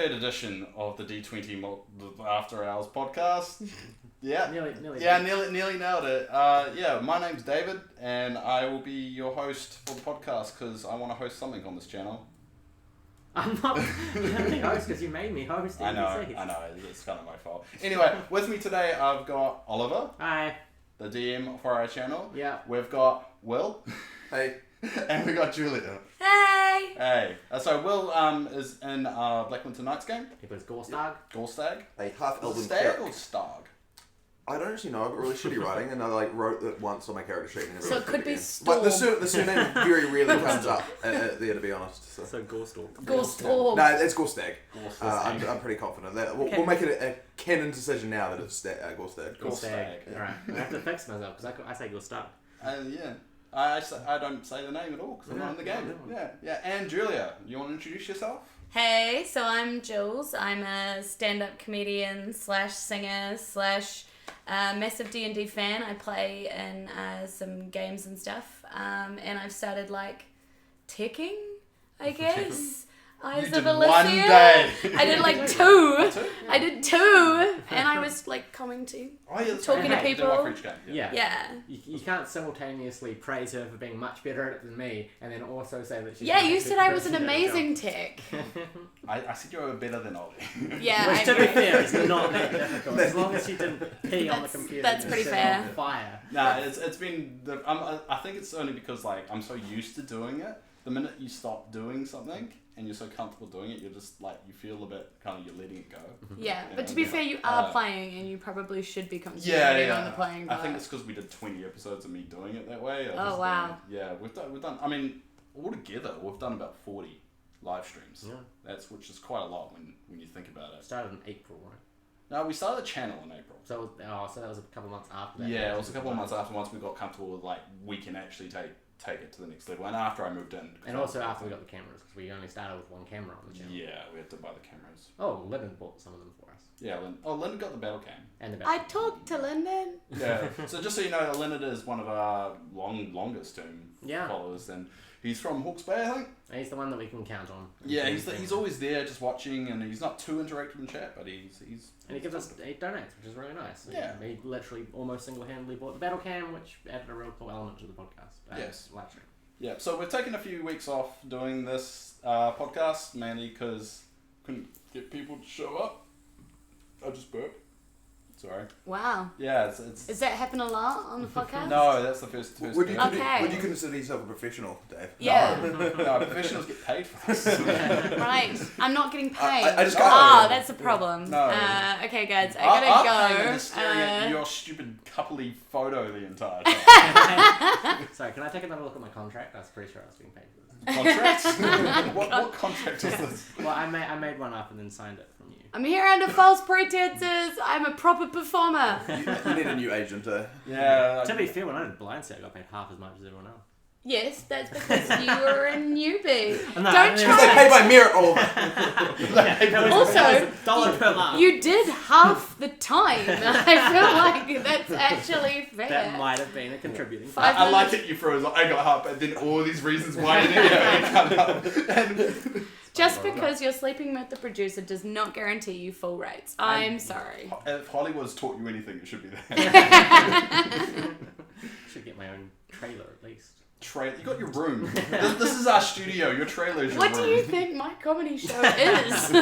Third edition of the D20 the After Hours podcast. Yeah, nearly nailed it. My name's David, and I will be your host for the podcast because I want to host something on this channel. I'm not the host because you made me host. I know, it's kind of my fault. Anyway, with me today I've got Oliver. Hi. The DM for our channel. Yeah. We've got Will. Hey. And we got Julia. Hey! Hey. So Will is in Black Winter Nights game. It was Gorstag. Gorstag. A half-elven Stag cleric. or Starg? I don't actually know. I've got really shitty writing, and I wrote it once on my character sheet. And So it could be Storm. But the surname very rarely comes up there, to be honest. So Gorstorm. Gorstorm. No, it's Gorstag. Gorstag. I'm pretty confident that we'll make it a canon decision now that it's Gorstag. Gorstag. Yeah. Alright. I have to fix myself because I say Gorstag. Yeah. I don't say the name at all because I'm not in the game. Yeah. And Julia, you want to introduce yourself? Hey, so I'm Jules. I'm a stand-up comedian / singer / massive D&D fan. I play in some games and stuff. And I've started teching, I guess. Eyes of Elisia. One day. I did two. I did two, and I was commenting, talking to people. Yeah. You can't simultaneously praise her for being much better at it than me, and then also say that she's. Yeah, you said I was an amazing tech. I said you were better than Ollie. Yeah, which, to be fair, is not that difficult. As long as she didn't pee on the computer. That's pretty fair. On fire. Nah, it's been. I think it's only because I'm so used to doing it. The minute you stop doing something and you're so comfortable doing it, you're just you feel a bit you're letting it go. Yeah, but to be fair, you are playing and you probably should be concentrating on the playing part. I think it's because we did 20 episodes of me doing it that way. Wow. Yeah, we've done. I mean, altogether we've done about 40 live streams. Yeah. Which is quite a lot when you think about it. Started in April, right? No, we started the channel in April. So that was a couple of months after that. Yeah, it was a couple of months after. Once we got comfortable with we can actually take it to the next level, and after I moved in. And also after we got the cameras, because we only started with one camera on the channel. Yeah, we had to buy the cameras. Oh, Lyndon bought some of them for us. Yeah, Lyndon got the battle cam. And the battle I talked to Lyndon. Yeah, so just so you know, Lyndon is one of our longest term followers, and he's from Hawke's Bay, I think. He's the one that we can count on. Yeah, he's always there just watching, and he's not too interactive in chat, but he's and he gives us 8 donates, which is really nice. Yeah. He literally almost single-handedly bought the battle cam, which added a real cool element to the podcast. Yes. Live stream. Yeah, so we've taken a few weeks off doing this podcast, mainly because couldn't get people to show up. I just burped. Sorry. Wow. Yeah, it's... Does that happen a lot on the podcast? No, that's the first would you Okay. consider yourself a professional, Dave? Yeah. No, professionals get paid for this. Right. I'm not getting paid. I just can't. That's a problem. No. Okay, guys, I gotta I'm go. staring at your stupid coupley photo the entire time. Sorry, can I take another look at my contract? I was pretty sure I was being paid for this. Contracts? what contract is this? Well, I made one up and then signed it from you. I'm here under false pretenses. I'm a proper performer. You need a new agent. Yeah. To be fair, when I did Blindside, I got paid half as much as everyone else. Yes, that's because you were a newbie. No, Don't They try. pay by merit, Oliver. Also, $1 per laugh. You did half the time. I feel like that's actually fair. That might have been a contributing Five factor. I like it you froze. I got half, and then all these reasons why you didn't get it come up. Just because you're sleeping with the producer does not guarantee you full rates. I'm sorry. If Hollywood's taught you anything, it should be that. Should get my own trailer at least. You got your room. This is our studio. Your trailer is your room. What do you think my comedy show is?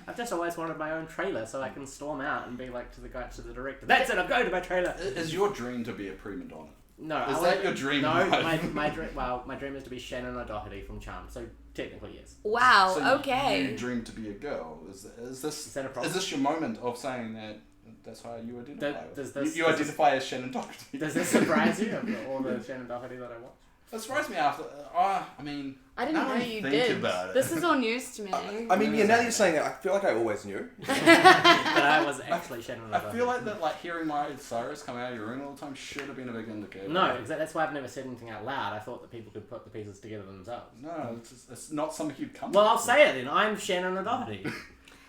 I've just always wanted my own trailer so I can storm out and be like to the director, that's it, I'm going to my trailer. Is your dream to be a prima donna? No. Is that your dream? No, life? my dream is to be Shannon O'Doherty from Charmed, so technically yes. Wow, So okay. You dream to be a girl. Is that a problem? Is this your moment of saying that that's how you identify? You does identify as Shannon Doherty. Does this surprise you of all the Shannon Doherty that I watch? That surprised me after. I mean, I didn't now know I you think did. about it. This is all news to me. I mean, now that you're saying it, I feel like I always knew. But I was actually Shannon I O'Doherty. feel like that, hearing Miley Cyrus come out of your room all the time should have been a big indicator. No, exactly. That's why I've never said anything out loud. I thought that people could put the pieces together themselves. No, it's not something you'd come. Well, I'll say it then. I'm Shannon O'Doherty.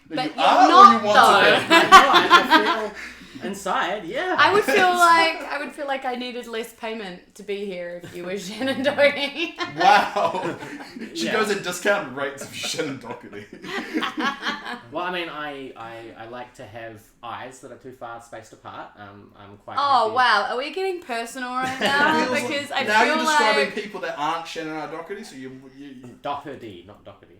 But you you're are not, or you want though. to be? I feel Inside, yeah. I would feel like I needed less payment to be here if you were Shannon Doherty. Wow. She goes at discounted rates of Shannon Doherty. Well, I mean, I like to have eyes that are too far spaced apart. I'm quite. Oh happy. wow, are we getting personal right now? Because I now feel you're describing like people that aren't Shannon Doherty, so you Doherty, not Doherty.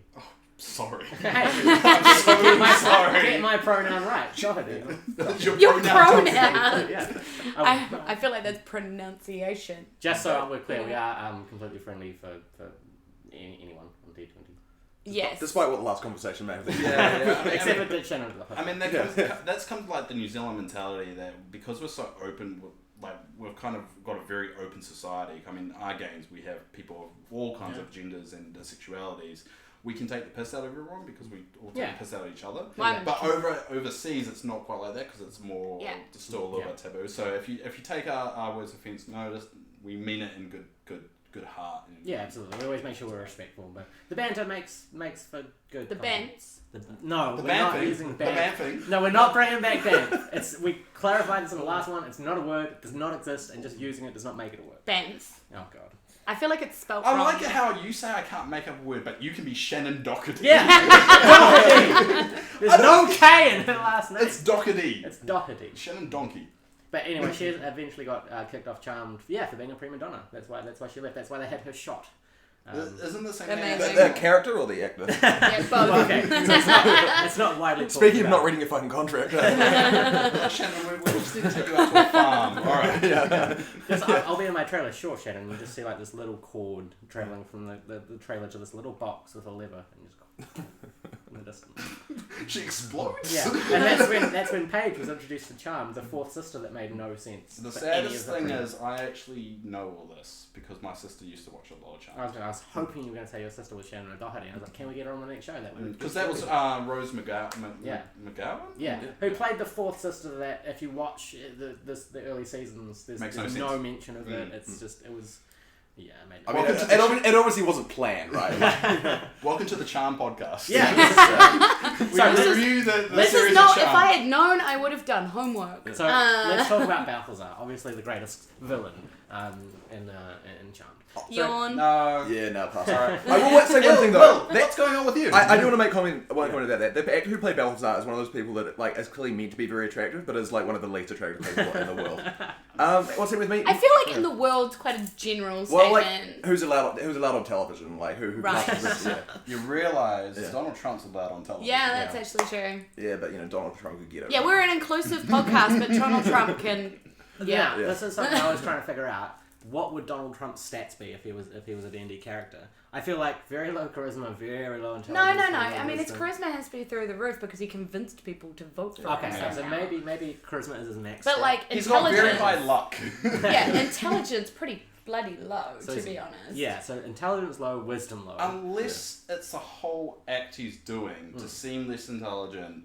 sorry. Hey, I'm so sorry. Get my pronoun right, Doherty. your pronoun. Yeah. I feel like that's pronunciation. Just so we're clear, we are completely friendly for anyone on D20. Yes. Despite what the last conversation may have been. Yeah. Except for Shannon. I mean, that's kind of like the New Zealand mentality that because we're so open, we've kind of got a very open society. I mean, our games, we have people of all kinds of genders and sexualities. We can take the piss out of everyone because we all take the piss out of each other. Well, but overseas, it's not quite like that because it's more just still a little bit taboo. So if you take our words of offence, notice we mean it in good heart. Yeah, absolutely. We always make sure we're respectful, but the banter makes for good. The content. bants. No, The we're not bamfing. using The bant. bamfing. No, we're not bringing back bant. We clarified this in the last one. It's not a word. It does not exist, and just using it does not make it a word. Bants. Oh god. I feel like it's spelled I wrong. like it how you say I can't make up a word, but you can be Shannon Doherty. Yeah. Doherty. There's no K in her last name. It's Doherty. It's Doherty. Shannon Donkey. But anyway, she eventually got kicked off Charmed. Yeah, for being a prima donna. That's why she left. That's why they had her shot. Isn't the same Amazing. The character or the actor? Yeah, both. Well, okay, so it's not widely talked Speaking of about. not reading your fucking contract. Shannon, we just need to take you out to a farm. Alright. I'll be in my trailer. Sure, Shannon. You just see like this little cord traveling from the trailer to this little box with a lever, and just go in the distance. She explodes. Yeah, and that's when Paige was introduced to Charmed, the fourth sister that made no sense. The for any saddest of the thing three. is, I actually know all this because my sister used to watch a lot of Charmed. I was hoping you were going to say your sister was Shannon O'Doherty. I was like, can we get her on the next show? That would Because that was Rose McGowan. McGowan? Yeah, who played the fourth sister that if you watch the early seasons, there's no mention of it. It's just, it was, yeah, made I mean, it obviously wasn't planned, right? Welcome to the Charm podcast. Yeah. We review the This series is not. of If Charm. I had known, I would have done homework. So let's talk about Balthazar, obviously the greatest villain in Charmed. Yawn. No. Yeah, no, pass. Alright. I will say one thing though. What's going on with you? I do want to make one comment about that. The actor who played Balthazar is one of those people that like is clearly meant to be very attractive, but is like one of the least attractive people in the world. What's it with me? I feel like in the world's quite a general statement. Well, like who's allowed on television? Like who Right. passes this? You realise Yeah. Donald Trump's allowed on television. Yeah, that's actually true. Yeah, but you know Donald Trump could get it. Yeah, we're an inclusive podcast, but Donald Trump can. Yeah, Yeah. this is something I was trying to figure out. What would Donald Trump's stats be if he was a D&D character? I feel like very low charisma, very low intelligence. No. very low I mean, his wisdom. charisma has to be through the roof because he convinced people to vote for him. Okay, Yeah. so maybe charisma is his max. But stat. like He's got very intelligence. high luck. Yeah, intelligence pretty bloody low, So to is be he- honest. Yeah, so intelligence low, wisdom low. Unless it's a whole act he's doing to seem less intelligent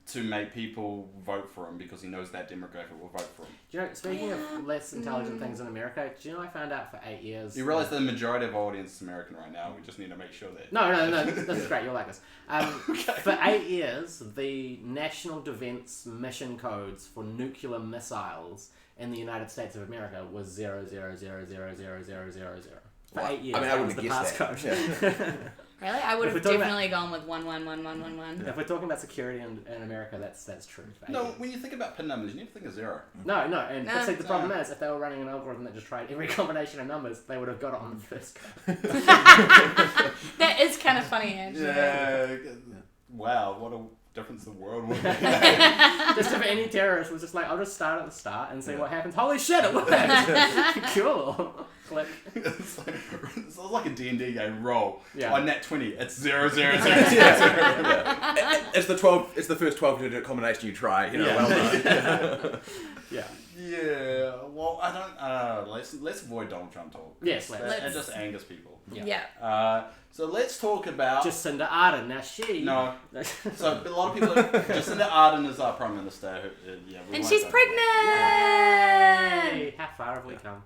to make people vote for him because he knows that demographic will vote for him. Do you know, speaking of less intelligent things in America, do you know I found out for 8 years... You realise the majority of our audience is American right now. We just need to make sure that... No, this is great, you'll like this. For 8 years, the National Defense Mission Codes for nuclear missiles in the United States of America was 000000000. For 8 years, I mean, I that was wouldn't the have passcode. guessed that. Really? I would If have we're talking definitely gone with 1111111. If we're talking about security in America, that's true. For 8 No, years. when you think about pin numbers, you need to think of zero. No, and No. see, the problem is, if they were running an algorithm that just tried every combination of numbers, they would have got it on the first code. That is kind of funny, actually. Yeah. Wow, what a difference the world would be. Just if any terrorist was just like, I'll just start at the start and see what happens. Holy shit, it worked! Cool. Click. It's like a D&D game. Roll. Yeah. On nat 20, it's 000. It's the 12. It's the first 12-digit combination you try. You know, Yeah. well done. Yeah. Yeah. Well, I don't. Let's avoid Donald Trump talk. Yes, It let's. just angers people. Yeah. So let's talk about. Jacinda Ardern. Now she. No. So a lot of people. Jacinda Ardern is our Prime Minister. We And won't she's go pregnant! Yay! How far have we come?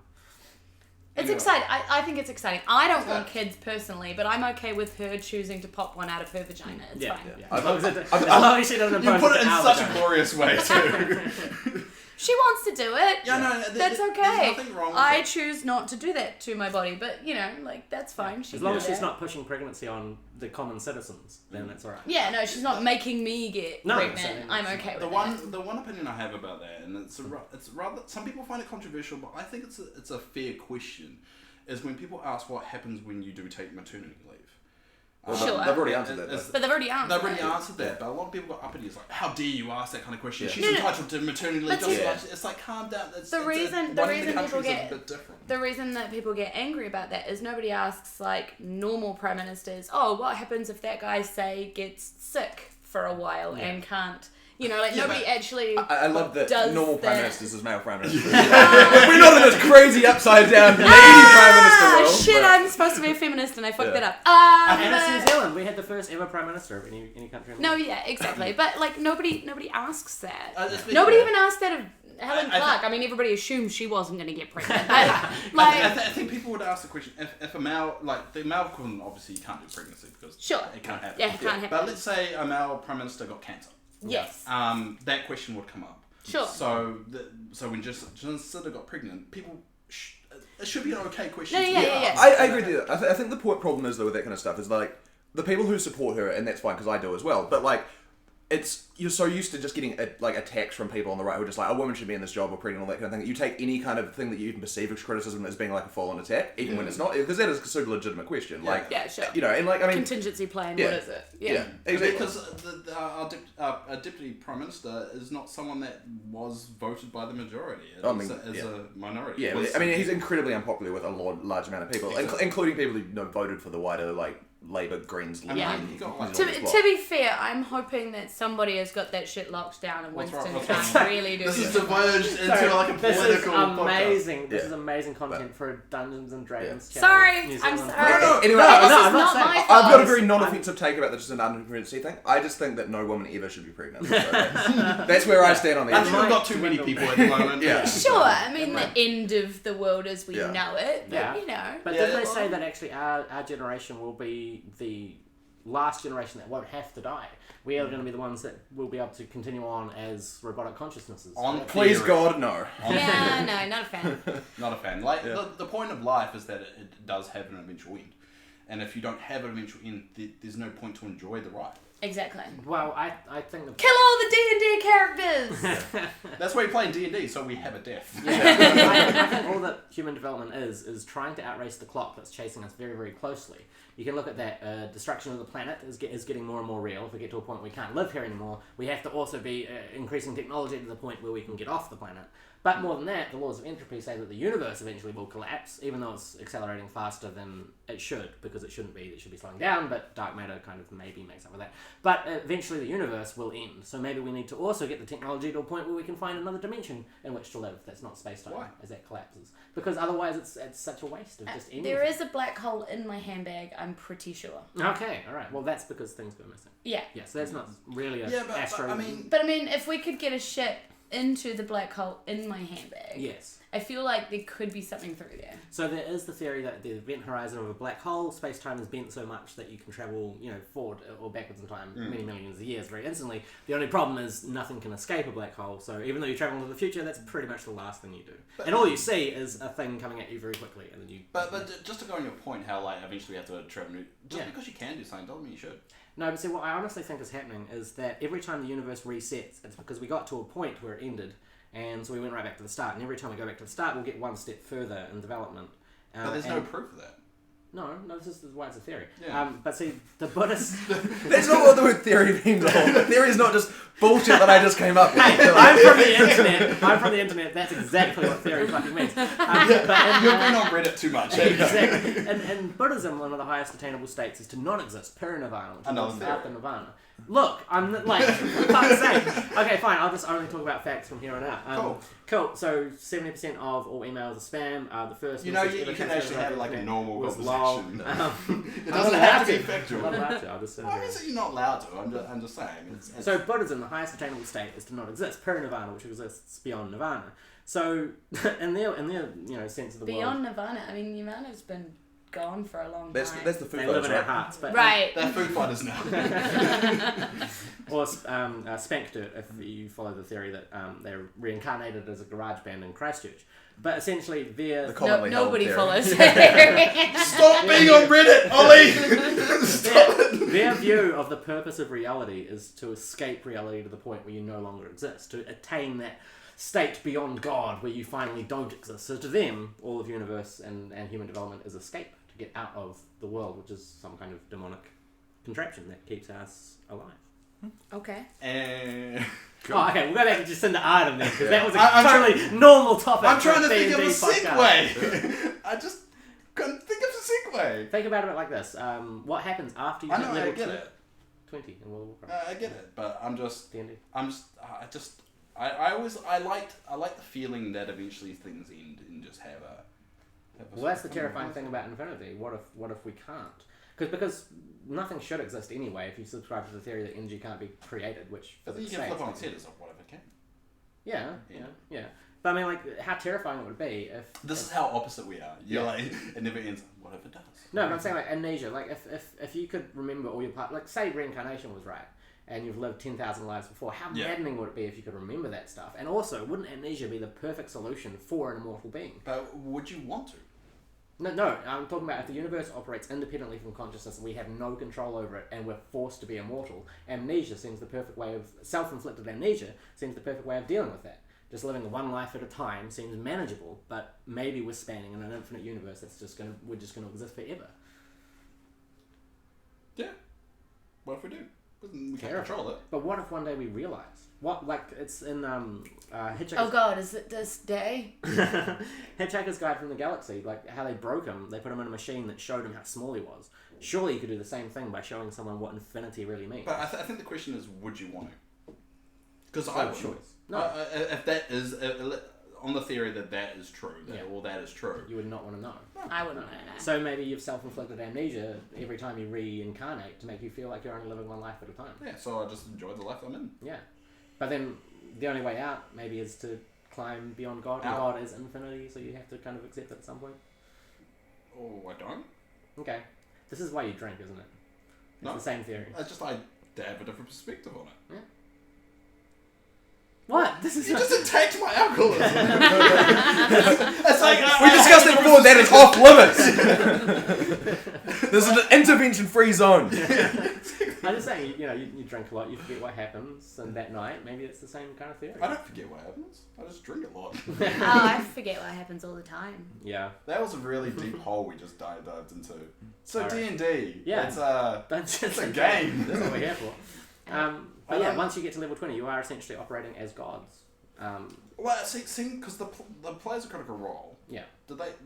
It's exciting. I think it's exciting. I don't want kids personally, but I'm okay with her choosing to pop one out of her vagina. It's fine. Yeah. As long as she doesn't You put it in such vagina. a glorious way too. She wants to do it. Yeah, no, that's okay. There's nothing wrong with I it. choose not to do that to my body, but that's fine. She As long can as do she's that. not pushing pregnancy on the common citizens, then that's alright. Yeah, no, she's not making me get pregnant. so- I'm okay with The one opinion I have about that, and it's rather some people find it controversial, but I think it's a fair question, is when people ask what happens when you do take maternity leave. Well, Sure. they've already answered that. But they've already answered. They've already answered that, but a lot of people got uppity. It's like, how dare you ask that kind of question? Yeah. She's No, no. entitled to maternity leave But just as yeah. much. It's like, calm down. The reason people is a get bit different. the reason that people get angry about that is nobody asks like normal prime ministers, oh, what happens if that guy say gets sick for a while and can't, nobody actually. I love that does normal prime that. ministers is male prime ministers. We're not in this crazy upside down lady prime minister world. Shit, but- I'm supposed to be a feminist and I fucked Yeah. that up. And it's New Zealand. We had the first ever prime minister of any country. In the No, world. yeah, exactly. But like nobody asks that. It's Nobody fair. even asked that of Helen I Clark. I mean, everybody assumed she wasn't going to get pregnant. But, I think people would ask the question if a male, like the male equivalent, obviously you can't do pregnancy because Sure. it can't happen. Yeah, it can't happen. But let's say a male prime minister got cancer. Yes. That question would come up. Sure. So when Jacinda got pregnant, people it should be an okay question. No, to yeah. ask. I agree with that. I think the problem is though with that kind of stuff is like the people who support her, and that's fine because I do as well. But like, you're so used to just getting attacks from people on the right who are just like a woman should be in this job or pregnant, all that kind of thing. That you take any kind of thing that you can perceive as criticism as being like a full-on attack, even when it's not, because that is a super legitimate question. Yeah. Like, Yeah, sure. and like I mean, Contingency plan, Yeah. what is it? yeah, exactly. Because our deputy prime minister is not someone that was voted by the majority. It I is mean, a minority. Yeah, I mean, he's incredibly unpopular with a large amount of people, including people who voted for the wider like Labour, Greens, Yeah. Liberal He got like- as To well. be fair, I'm hoping that somebody has got that shit locked down and What's Winston wrong? can't really do This is it. diverged into Sorry, like a this political is amazing. podcast. This Yeah. is amazing content for a Dungeons and Dragons channel. Sorry, New I'm Zealand. sorry. No, anyway, But this no, is I'm not not saying- my I've got a fault. very non-offensive take about this, just an under-pregnancy thing. I just think that no woman ever should be pregnant. So that's where I stand on the I issue. think we've got too many people at the moment. Yeah. Sure, I mean the end of the world as we Yeah. know it, but But Yeah. did they say that actually our generation will be the last generation that won't have to die? We are going to be the ones that will be able to continue on as robotic consciousnesses. On Please theory. God, no. Yeah, no, not a fan. Not a fan. Like the point of life is that it does have an eventual end, and if you don't have an eventual end, there's no point to enjoy the ride. Exactly. Well, I think the Kill all the D&D characters. That's why we play in D&D, so we have a death. I think all that human development is trying to outrace the clock that's chasing us very, very closely. You can look at that. Destruction of the planet is getting more and more real. If we get to a point where we can't live here anymore, we have to also be increasing technology to the point where we can get off the planet. But more than that, the laws of entropy say that the universe eventually will collapse, even though it's accelerating faster than it should, because it shouldn't be. It should be slowing down, but dark matter kind of maybe makes up for that. But eventually the universe will end. So maybe we need to also get the technology to a point where we can find another dimension in which to live that's not space-time. Why? As that collapses. Because otherwise it's such a waste of just ending. There is a black hole in my handbag, I'm pretty sure. Okay, alright. Well, that's because things go missing. Yeah. Yeah, so that's not really a But astro... I mean, But I mean, if we could get a ship into the black hole in my handbag, Yes. I feel like there could be something through there. So there is the theory that the event horizon of a black hole, space-time is bent so much that you can travel, forward or backwards in time many millions of years very instantly. The only problem is nothing can escape a black hole, so even though you travel into the future, that's pretty much the last thing you do. And all you see is a thing coming at you very quickly, and then you... But just to go on your point, how like eventually you have to travel, just Yeah. because you can do something doesn't mean you should. No, but see, what I honestly think is happening is that every time the universe resets, it's because we got to a point where it ended, and so we went right back to the start, and every time we go back to the start, we'll get one step further in development. But there's no proof of that. No, this is why it's a theory. Yeah. But see, the Buddhists... That's not what the word theory means at all. Theory is not just bullshit that I just came up with. I'm from the internet. That's exactly what theory fucking means. But You've been on Reddit too much. exactly. In Buddhism, one of the highest attainable states is to not exist, parinirvana, which Another is theory. after nirvana. Look, I'm like, for fuck's sake. Okay, fine. I'll just only talk about facts from here on out. Cool. So 70% of all emails are spam. The first You know, message you ever can transmitted actually have over like a internet normal was conversation. lol. It doesn't have to be I'm factual. not allowed to. I'll just sit Why here. is it you're not allowed to? I'm just saying. So Buddhism, the highest attainable state is to not exist, peri-nirvana, which exists beyond nirvana. So, in their sense of the Beyond world, Nirvana, I mean, Nirvana's been gone for a long That's time. the Foo they live Fighters, in our right? hearts. But, Right. They're Foo Fighters now. Or Spank Dirt, if you follow the theory that they're reincarnated as a garage band in Christchurch. But essentially, they're... The commonly held Nobody theory. follows it. Stop being on Reddit, Ollie! Stop it! Their view of the purpose of reality is to escape reality to the point where you no longer exist, to attain that state beyond God where you finally don't exist. So to them, all of universe and human development is escape, to get out of the world, which is some kind of demonic contraption that keeps us alive. Okay. Oh, okay, we'll go back to Jacinda Ardern then, because that was a I'm totally normal topic. I'm trying for to think of a D&D podcast. segue. I just couldn't think of a segue. Think about it like this. What happens after you I hit know, level I get it. 20 in World of Warcraft? I get it, but D&D. I like the feeling that eventually things end and just have a Well, that's the terrifying thing about infinity. What if we can't? Because nothing should exist anyway if you subscribe to the theory that energy can't be created, which But then you physics can says. flip on its head, it's like, what if it can? Yeah. But I mean, like, how terrifying it would be if... This is how opposite we are. You're like, it never ends. What if it does? No, but I'm saying, like, amnesia. Like, if you could remember all your part... Like, say reincarnation was right, and you've lived 10,000 lives before, how maddening would it be if you could remember that stuff? And also, wouldn't amnesia be the perfect solution for an immortal being? But would you want to? No, I'm talking about if the universe operates independently from consciousness and we have no control over it and we're forced to be immortal, amnesia seems the perfect way of... Self-inflicted amnesia seems the perfect way of dealing with that. Just living one life at a time seems manageable, but maybe we're spanning in an infinite universe that's we're just going to exist forever. Yeah. What if we do? We can't control it. But what if one day we realise? What, like, it's in Hitchhiker's... Oh God, is it this day? Hitchhiker's Guide from the Galaxy, like how they broke him, they put him in a machine that showed him how small he was. Surely you could do the same thing by showing someone what infinity really means. But I think the question is, would you want to? Because I would. Choice. No. If that is... on the theory that is true, all that is true. You would not want to know. I wouldn't know. So maybe you've self-inflicted amnesia every time you reincarnate to make you feel like you're only living one life at a time. Yeah, so I just enjoy the life I'm in. Yeah. But then the only way out maybe is to climb beyond God. And God is infinity, so you have to kind of accept it at some point. Oh, I don't? Okay. This is why you drink, isn't it? It's the same theory. It's just I have a different perspective on it. Yeah. What? This is You just attacked my alcoholism. It's like We discussed it before, that is off limits! This is an intervention-free zone. I'm just saying, you drink a lot, you forget what happens, and that night, maybe it's the same kind of theory. I don't forget what happens. I just drink a lot. Oh, I forget what happens all the time. Yeah. That was a really deep hole we just dived into. So Alright. D&D. Yeah. It's a game. That's what we're here for. But yeah, once you get to level 20, you are essentially operating as gods. Well, see, because the players are critical role. Yeah.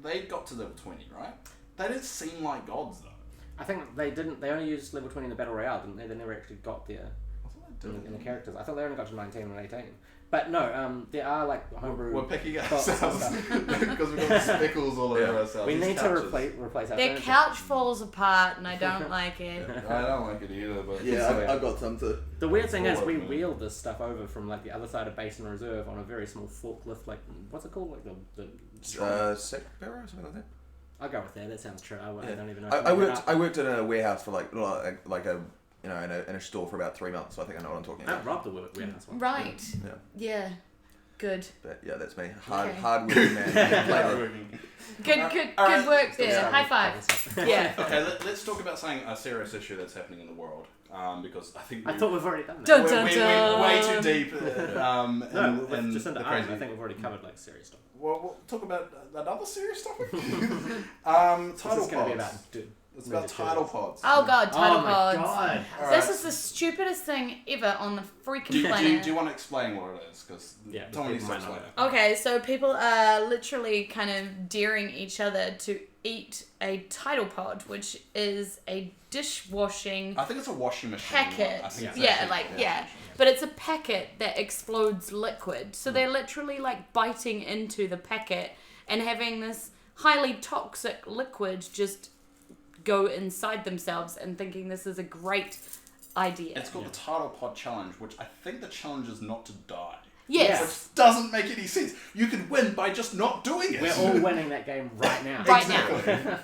They got to level 20, right? They didn't seem like gods, though. I think they didn't. They only used level 20 in the Battle Royale, didn't they? They never actually got there I thought they did. in the characters. I thought they only got to 19 and 18. But no, there are like homebrew... We're picking books and ourselves stuff. because we've got speckles all over ourselves. We These need to couches. replace our Their furniture. couch falls apart and I don't like it. I don't like it either, but I've got some too. The weird thing is, Forward, we man. wheeled this stuff over from like the other side of Basin Reserve on a very small forklift. Like, what's it called? Like the Sack barrow or something like that? I'll go with that. That sounds true. I don't even know. I worked in a warehouse for like a in a store for about 3 months, so I think I know what I'm talking I about. robbed the warehouse one. Right. Yeah. Yeah. Good. But yeah, that's me. Okay. Hard working man. Good work there. Yeah. High five. Yeah. Okay, let's talk about something a serious issue that's happening in the world. Because I think I thought we've already done that. Dun, we're dun, dun. way too deep. No, with in Jacinda the Ardern, crazy. I think we've already covered like serious stuff. Well, we'll talk about another serious topic. This Title is going to be pods. about It's about title pods. Oh God, title oh my pods. god! Alright. This is the stupidest thing ever on the freaking Do planet. you want to explain what it is? Because Yeah, someone needs to people might explain not it. Okay, so people are literally kind of daring each other to eat a title pod, which is a dishwashing I think it's a washing machine. packet. I think it's Yeah, actually- But it's a packet that explodes liquid. So they're literally like biting into the packet and having this highly toxic liquid just go inside themselves and thinking this is a great idea. It's called the Title Pod Challenge, which I think the challenge is not to die. Yes. Which doesn't make any sense. You could win by just not doing it. We're all winning that game right now. Right now.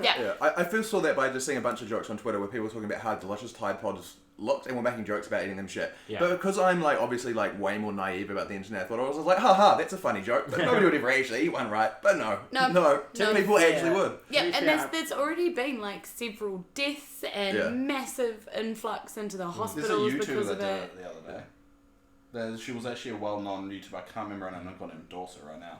Yeah. Yeah, I first saw that by just seeing a bunch of jokes on Twitter where people were talking about how delicious Tide Pods looked and were making jokes about eating them shit. Yeah. But because I'm like obviously like way more naive about the internet, I thought I was like, haha, that's a funny joke. But nobody would ever actually eat one, right? But no, people actually would. Yeah, To and be fair, there's already been like several deaths and massive influx into the There's a hospitals YouTuber because that of did it. it the other day. She was actually a well-known YouTuber. I can't remember her name. I'm not going to endorse her right now.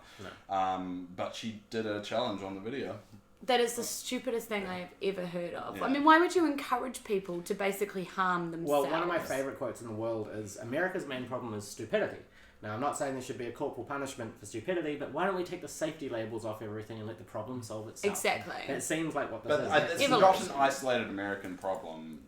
No. But she did a challenge on the video. That is the stupidest thing I have ever heard of. Yeah. I mean, why would you encourage people to basically harm themselves? Well, one of my favourite quotes in the world is, America's main problem is stupidity. Now, I'm not saying there should be a corporal punishment for stupidity, but why don't we take the safety labels off everything and let the problem solve itself? Exactly. It seems like what this But is. it's not an isolated American problem.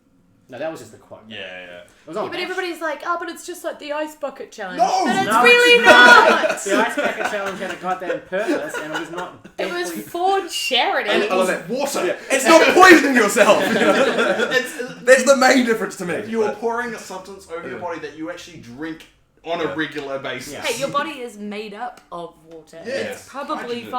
No, that was just the quote. Yeah. It was on But Bash. everybody's like, oh, but it's just like the ice bucket challenge. No! But it's No, really it's not! The Ice Bucket Challenge had a goddamn purpose, and it was not It was deathly... for charity. And it I love was that. water. Yeah. It's not poisoning yourself. It's, That's the main difference to me. you are pouring a substance over your body that you actually drink on a regular basis. Yeah. Hey, your body is made up of water. Yes, It's probably hydrogen,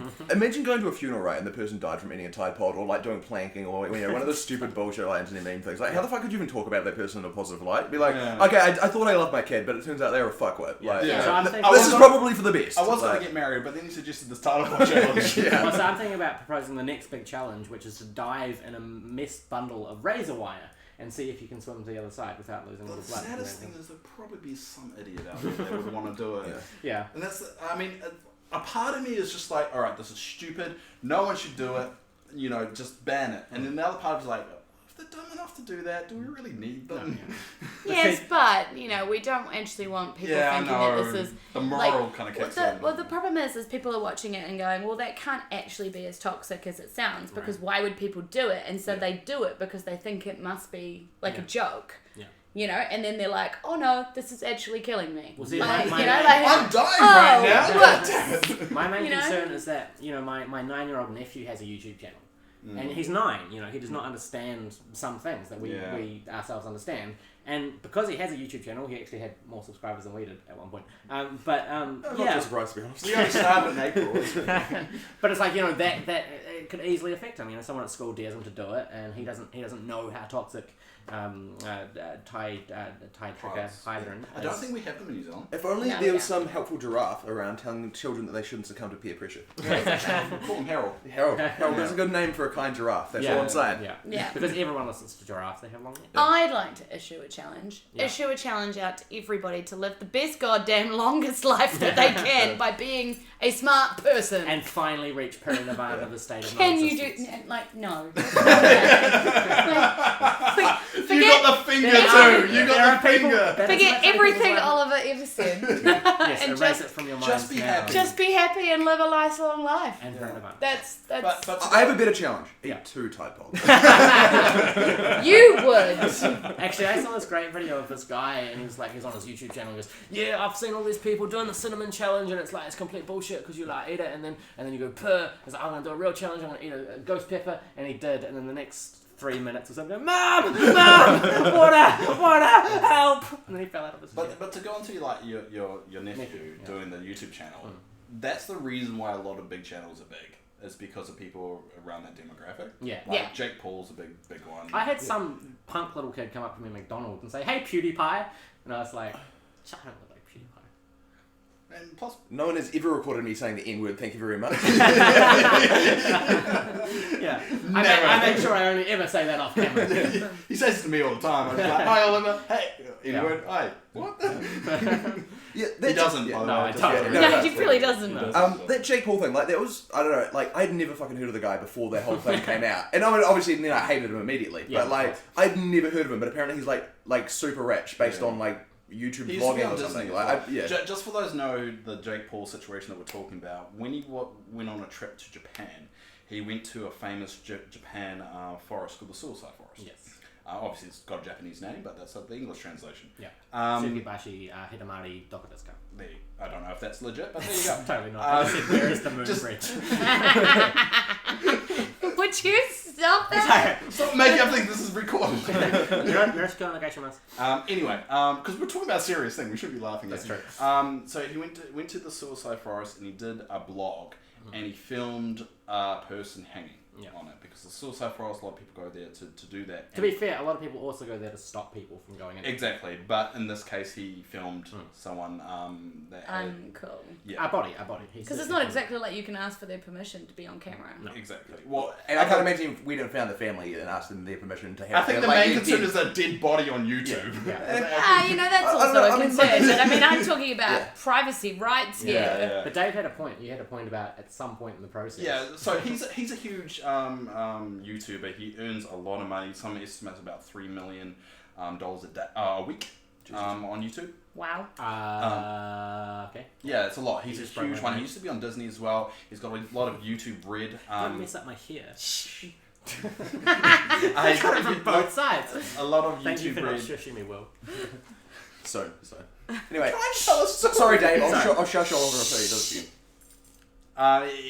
fine. Imagine going to a funeral, right, and the person died from eating a Tide Pod, or like doing planking, or one of those stupid bullshit like internet meme things. Like, how the fuck could you even talk about that person in a positive light? Be like, okay, I thought I loved my kid, but it turns out they were a fuckwit. Like, Yeah. So I'm thinking... this is probably for the best. I was going Like, to get married, but then he suggested this title challenge. Well, so I'm thinking about proposing the next big challenge, which is to dive in a mess bundle of razor wire and see if you can swim to the other side without losing all The the blood. saddest thing is there'll probably be some idiot out there that would want to do it. Yeah. And that's, a part of me is just like, alright, this is stupid, no one should do it, just ban it. And then the other part is like, if they're dumb enough to do that, do we really need them? Yes, but, we don't actually want people thinking that this is... the moral kind of kicks in. Well, the problem is people are watching it and going, well, that can't actually be as toxic as it sounds, because why would people do it? And so they do it because they think it must be like a joke. Yeah. And then they're like, oh no, this is actually killing me. Well, see, I'm dying right now. My main concern is that, my 9-year-old nephew has a YouTube channel. And he's 9, he does not understand some things that we ourselves understand. And because he has a YouTube channel, he actually had more subscribers than we did at one point. I'm not too surprised, to be honest. We only started in April. But it's like, that it could easily affect him. Someone at school dares him to do it, and he doesn't know how toxic Thai tricker hydrant. I don't think we have them in New Zealand. If only there was some helpful giraffe around telling children that they shouldn't succumb to peer pressure. Call him Harold. Harold, that's a good name for a kind giraffe. That's all I'm saying. Yeah. Because everyone listens to giraffes. They have long necks. I'd like to issue a challenge. Yeah. Issue a challenge out to everybody to live the best goddamn longest life that they can by being a smart person. And finally reach parinirvana of the state of Can you non-existence. do... no. You got the finger too. You got the finger. Forget everything Oliver ever said. Yes, and erase it from your mind. just be happy. Just be happy and live a nice long life. And parinirvana. That's But I have a better challenge. Eat Yeah. 2 Tide Pods. you would. Actually, I saw this great video of this guy, and he's on his YouTube channel. And he goes, "Yeah, I've seen all these people doing the cinnamon challenge, and it's complete bullshit because you eat it, and then you go purr. He's like, I'm gonna do a real challenge. I'm gonna eat a ghost pepper, and he did. And then the next 3 minutes or something, Mom, water, help! And then he fell out of his chair. But to go into your nephew doing the YouTube channel, that's the reason why a lot of big channels are big. Is because of people around that demographic. Yeah. Like Jake Paul's a big one. I had some punk little kid come up to me at McDonald's and say, "Hey, PewDiePie," and I was like, "I don't look like PewDiePie." And plus, No one has ever recorded me saying the N-word, thank you very much. Yeah, I make sure I only ever say that off camera. he says it to me all the time. I'm like, "Hi, Oliver. Hey, N-word. Hi. What?" Yeah, He doesn't. Yeah, by the no, way, I just- don't. No, he really doesn't. that Jake Paul thing, that was, I don't know, I'd never fucking heard of the guy before that whole thing came out. And I mean, obviously, I hated him immediately. Yeah, but, I'd never heard of him, but apparently he's, like super rich based on, YouTube He used to be vlogging on or something. Disney Like, as well. Just for those who know the Jake Paul situation that we're talking about, when he went on a trip to Japan, he went to a famous Japan forest called the Suicide Forest. Yes. Obviously, it's got a Japanese name, but that's the English translation. Yeah. Um, Sukibashi Hidamari Dokudetsuka. I don't know if that's legit, but there you go. Totally not. I said, where is the moon just- bridge? Would you stop that? Stop making up things. This is recorded. Anyway, because we're talking about a serious thing, we should be laughing. That's true. So he went to the suicide forest and he did a blog and he filmed a person hanging on it, because the suicide forest, a lot of people go there to do that. To be fair, a lot of people also go there to stop people from going in. Exactly, but in this case, he filmed someone that had... Uncool. Yeah. Our body. Because it's not exactly like you can ask for their permission to be on camera. No. Exactly. Well, And I can't imagine if we didn't found the family and asked them their permission to have. I think the main concern is a dead body on YouTube. That's also a concern. But I mean, I'm talking about privacy rights here. Yeah. But Dave had a point. You had a point about at some point in the process. Yeah, so he's a huge YouTuber. He earns a lot of money. Some estimates about $3 million a week on YouTube. Wow. Okay. Yeah, it's a lot. He's a huge one. He used to be on Disney as well. He's got a lot of YouTube Red. Don't mess up my hair. He's got From both sides. a lot of Thank you YouTube for not Red. shushing me, Will. So. Anyway, Try and tell us. sorry, Dave. I'll shush all over if he does it.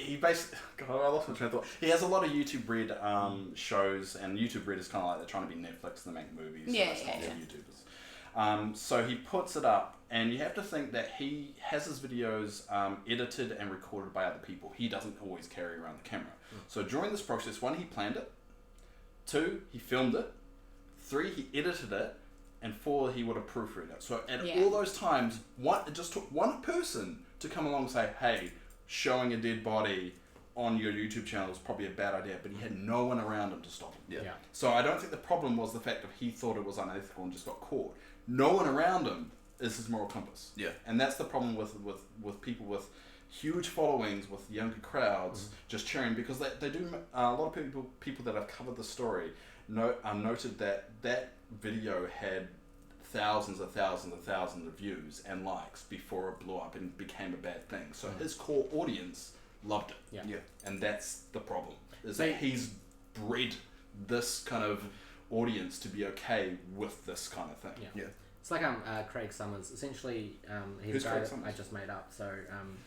He basically... God, I lost my train of thought. He has a lot of YouTube Red shows, and YouTube Red is kind of like they're trying to be Netflix and they make movies. Yeah, so it's not for YouTubers. So he puts it up, and you have to think that he has his videos edited and recorded by other people. He doesn't always carry around the camera. So during this process, 1, he planned it. 2, he filmed it. 3, he edited it. And 4, he would have proofread it. So at all those times, it just took one person to come along and say, hey, showing a dead body on your YouTube channel is probably a bad idea, but he had no one around him to stop him. Yeah. So I don't think the problem was the fact that he thought it was unethical and just got caught. No one around him is his moral compass. Yeah. And that's the problem with people with huge followings, with younger crowds, just cheering, because they do, a lot of people that have covered the story noted that video had thousands of views and likes before it blew up and became a bad thing. So his core audience loved it. Yeah. And that's the problem, is that he's bred this kind of audience to be okay with this kind of thing. Yeah. It's like Craig Summers. Essentially, he's Who's a guy Craig that Summers? I just made up, so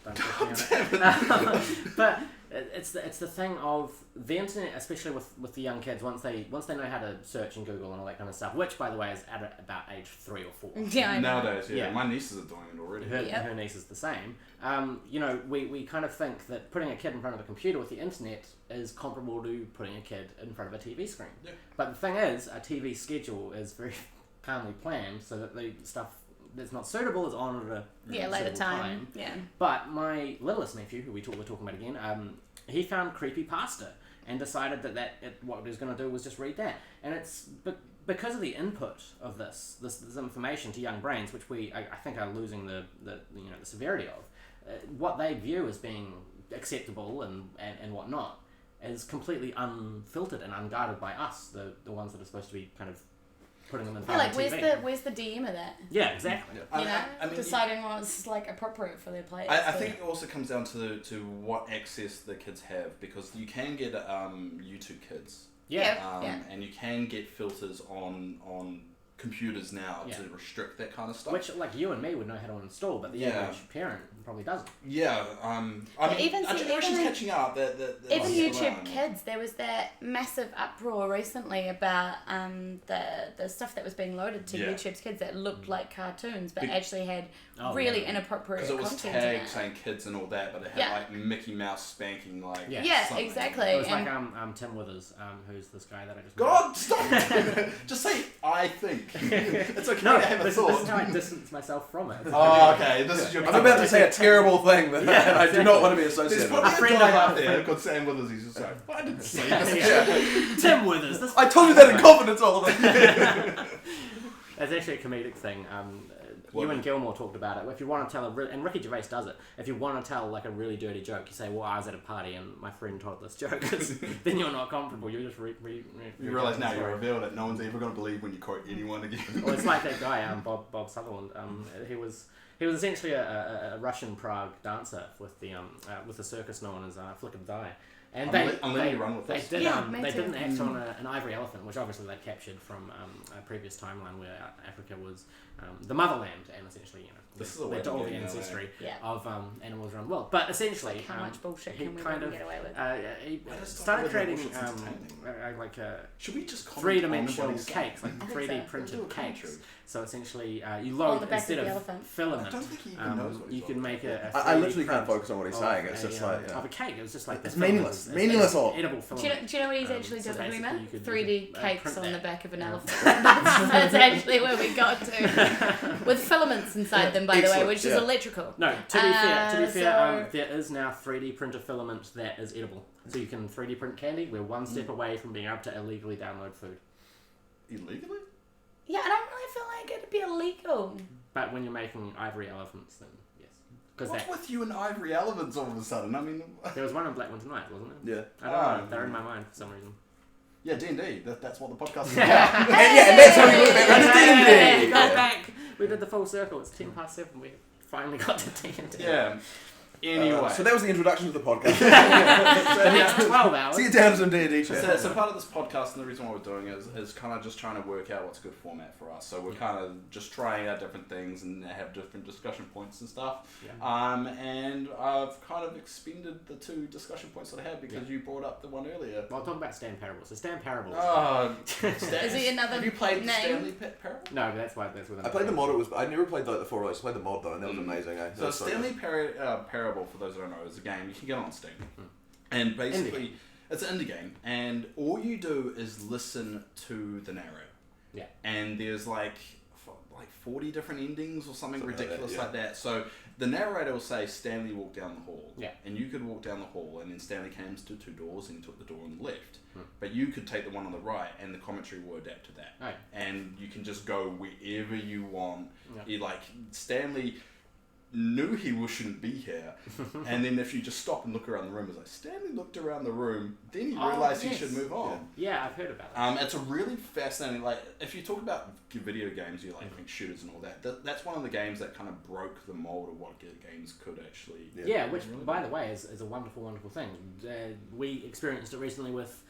don't push me on it. But it's the thing of the internet, especially with the young kids. Once they know how to search in Google and all that kind of stuff, which by the way is at about age 3 or 4. Yeah, I know. Nowadays, my nieces are doing it already. Her niece is the same. We kind of think that putting a kid in front of a computer with the internet is comparable to putting a kid in front of a TV screen. Yeah. But the thing is, a TV schedule is very calmly planned so that the stuff that's not suitable is on at a later time. Yeah. But my littlest nephew, who we're talking about again, he found creepypasta and decided that what he was going to do was just read that. And it's because of the input of this information to young brains, which I think are losing the severity of, what they view as being acceptable and whatnot is completely unfiltered and unguarded by us, the ones that are supposed to be kind of putting them in front of TV. Where's the DM of that? Yeah, exactly. Yeah. Deciding what's like appropriate for their players. I think it also comes down to what access the kids have, because you can get YouTube Kids. And you can get filters on computers now to restrict that kind of stuff. Which, like, you and me would know how to install, but the average parent probably doesn't. Yeah, I mean, our generation's catching up. Even YouTube Kids, there was that massive uproar recently about the stuff that was being loaded to YouTube's Kids that looked like cartoons, but actually had really inappropriate content. Because it was tagged saying kids and all that, but it had like Mickey Mouse spanking like. Yeah, exactly. It was like Tim Withers, who's this guy that I just. God, stop! Just say I think. It's okay to have a thought. This is how I distance myself from it. Oh, okay. This is your. I'm about to say a terrible thing that I do not want to be associated with. There's probably a guy out there called Sam Withers. He's just like, I didn't say this. Tim Withers. I told you that in confidence all of it. That's actually a comedic thing. You and Gilmore talked about it. If you want to tell and Ricky Gervais does it. If you want to tell like a really dirty joke, you say, "Well, I was at a party and my friend told this joke." Then you're not comfortable. You just you realise now you're revealed it. No one's ever going to believe when you quote anyone again. Well, it's like that guy, Bob Sutherland. He was essentially a Russian Prague dancer with the circus known as Flick of the Eye. And I'm letting you run with this. They me too. didn't act on an ivory elephant, which obviously they'd captured from a previous timeline where Africa was the motherland, and essentially, This is a way led to of all the getting ancestry Yeah. of animals around the world. But essentially, Like, how much bullshit he can we kind really of get away with? he I just started thought creating bullshit's entertaining. Should we just comment on three-dimensional what he's cakes, saying? like I think 3D so. printed Do a cakes. commentary. So essentially, you On load the back instead of the of elephant. filament. I don't think he even knows what he's you can on make a I 3D literally can't print focus on what he's of saying. It's a, just like of a cake. It was just like It's the filament meaningless. is Meaningless all. edible Do filament. you know what he's Um, actually so doing, basically Rima? you could- 3D you could, cakes print on the that. back of an elephant. That's actually where we got to. With filaments inside them, by the way, Excellent, which is yeah. electrical. No, to be fair, so- there is now 3D printer filament that is edible. So you can 3D print candy. We're one step away from being able to illegally download food. Illegally? Yeah, I don't really feel like it'd be illegal. But when you're making ivory elephants, then yes. Because What's with you and ivory elephants all of a sudden? I mean, there was one in Black Winter Night, wasn't there? yeah. I don't know. They're in my mind for some reason. yeah, D&D. That's what the podcast is Yeah. about. And that's how we moved back around to D&D. We got back. We did the full circle. It's 7:10. We finally got to D&D. Yeah. Anyway. So that was the introduction to the podcast. The next 12 hours. See you down to some D&D chat. So part of this podcast and the reason why we're doing it is kind of just trying to work out what's a good format for us. So we're kind of just trying out different things and have different discussion points and stuff. Yeah. And I've kind of expended the 2 discussion points that I had because you brought up the one earlier. Well, I'll talk about Stan Parables. So Stan Parables. Is he another Have you played the name? Stanley Parable? No, but that's why that's what I played the mod. I never played the 4 I played the mod though, and that was amazing. Eh? So Stanley Parable, for those who don't know, is a game you can get on Steam. And basically, it's an indie game. And all you do is listen to the narrator. Yeah. And there's like 40 different endings or something ridiculous like that, yeah. like that. So the narrator will say, Stanley walked down the hall. Yeah. And you could walk down the hall, and then Stanley came to 2 doors, and he took the door on the left. But you could take the one on the right, and the commentary will adapt to that. Right. And you can just go wherever you want. Yeah. Stanley knew he shouldn't be here, and then if you just stop and look around the room, it's like Stanley looked around the room, then he realised he should move on. Yeah, I've heard about it. It's a really fascinating, if you talk about video games, you think shooters and all that, that's one of the games that kind of broke the mold of what games could actually. Yeah, which by the way is a wonderful, wonderful thing. We experienced it recently with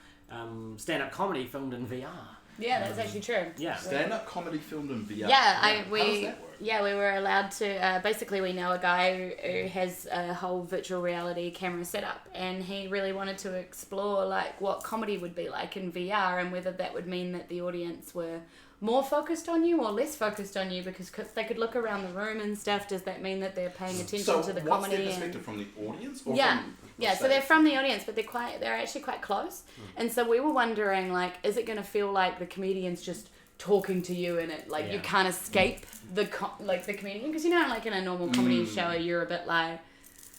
stand-up comedy filmed in VR. Yeah, that's actually true. Yeah. Stand-up comedy filmed in VR. Yeah, How does that work? we were allowed to. Basically, we know a guy who has a whole virtual reality camera setup, and he really wanted to explore what comedy would be like in VR, and whether that would mean that the audience were more focused on you or less focused on you, because they could look around the room and stuff. Does that mean that they're paying attention to the what's comedy? their perspective from the audience? Or Yeah. from Yeah, so they're from the audience, but they're actually quite close. And so we were wondering, is it going to feel like the comedian's just talking to you in it? You can't escape the comedian? Because, in a normal comedy show, you're a bit like,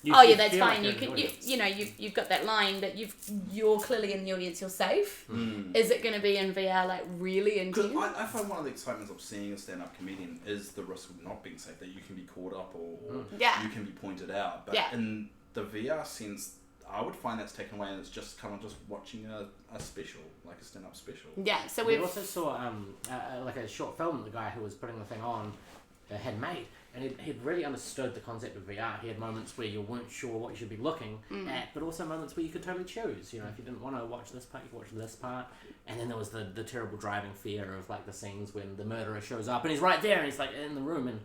that's fine. Like You've got that line, but you're clearly in the audience, you're safe. Is it going to be in VR, really intense? Because I find one of the excitements of seeing a stand-up comedian is the risk of not being safe, that you can be caught up or you can be pointed out. But in the VR sense, I would find that's taken away, and it's just kind of just watching a special, like a stand-up special. Yeah, so we also saw a short film that the guy who was putting the thing on had made, and he'd really understood the concept of VR. He had moments where you weren't sure what you should be looking at, but also moments where you could totally choose. If you didn't want to watch this part, you could watch this part. And then there was the terrible driving fear of the scenes when the murderer shows up and he's right there and he's in the room, and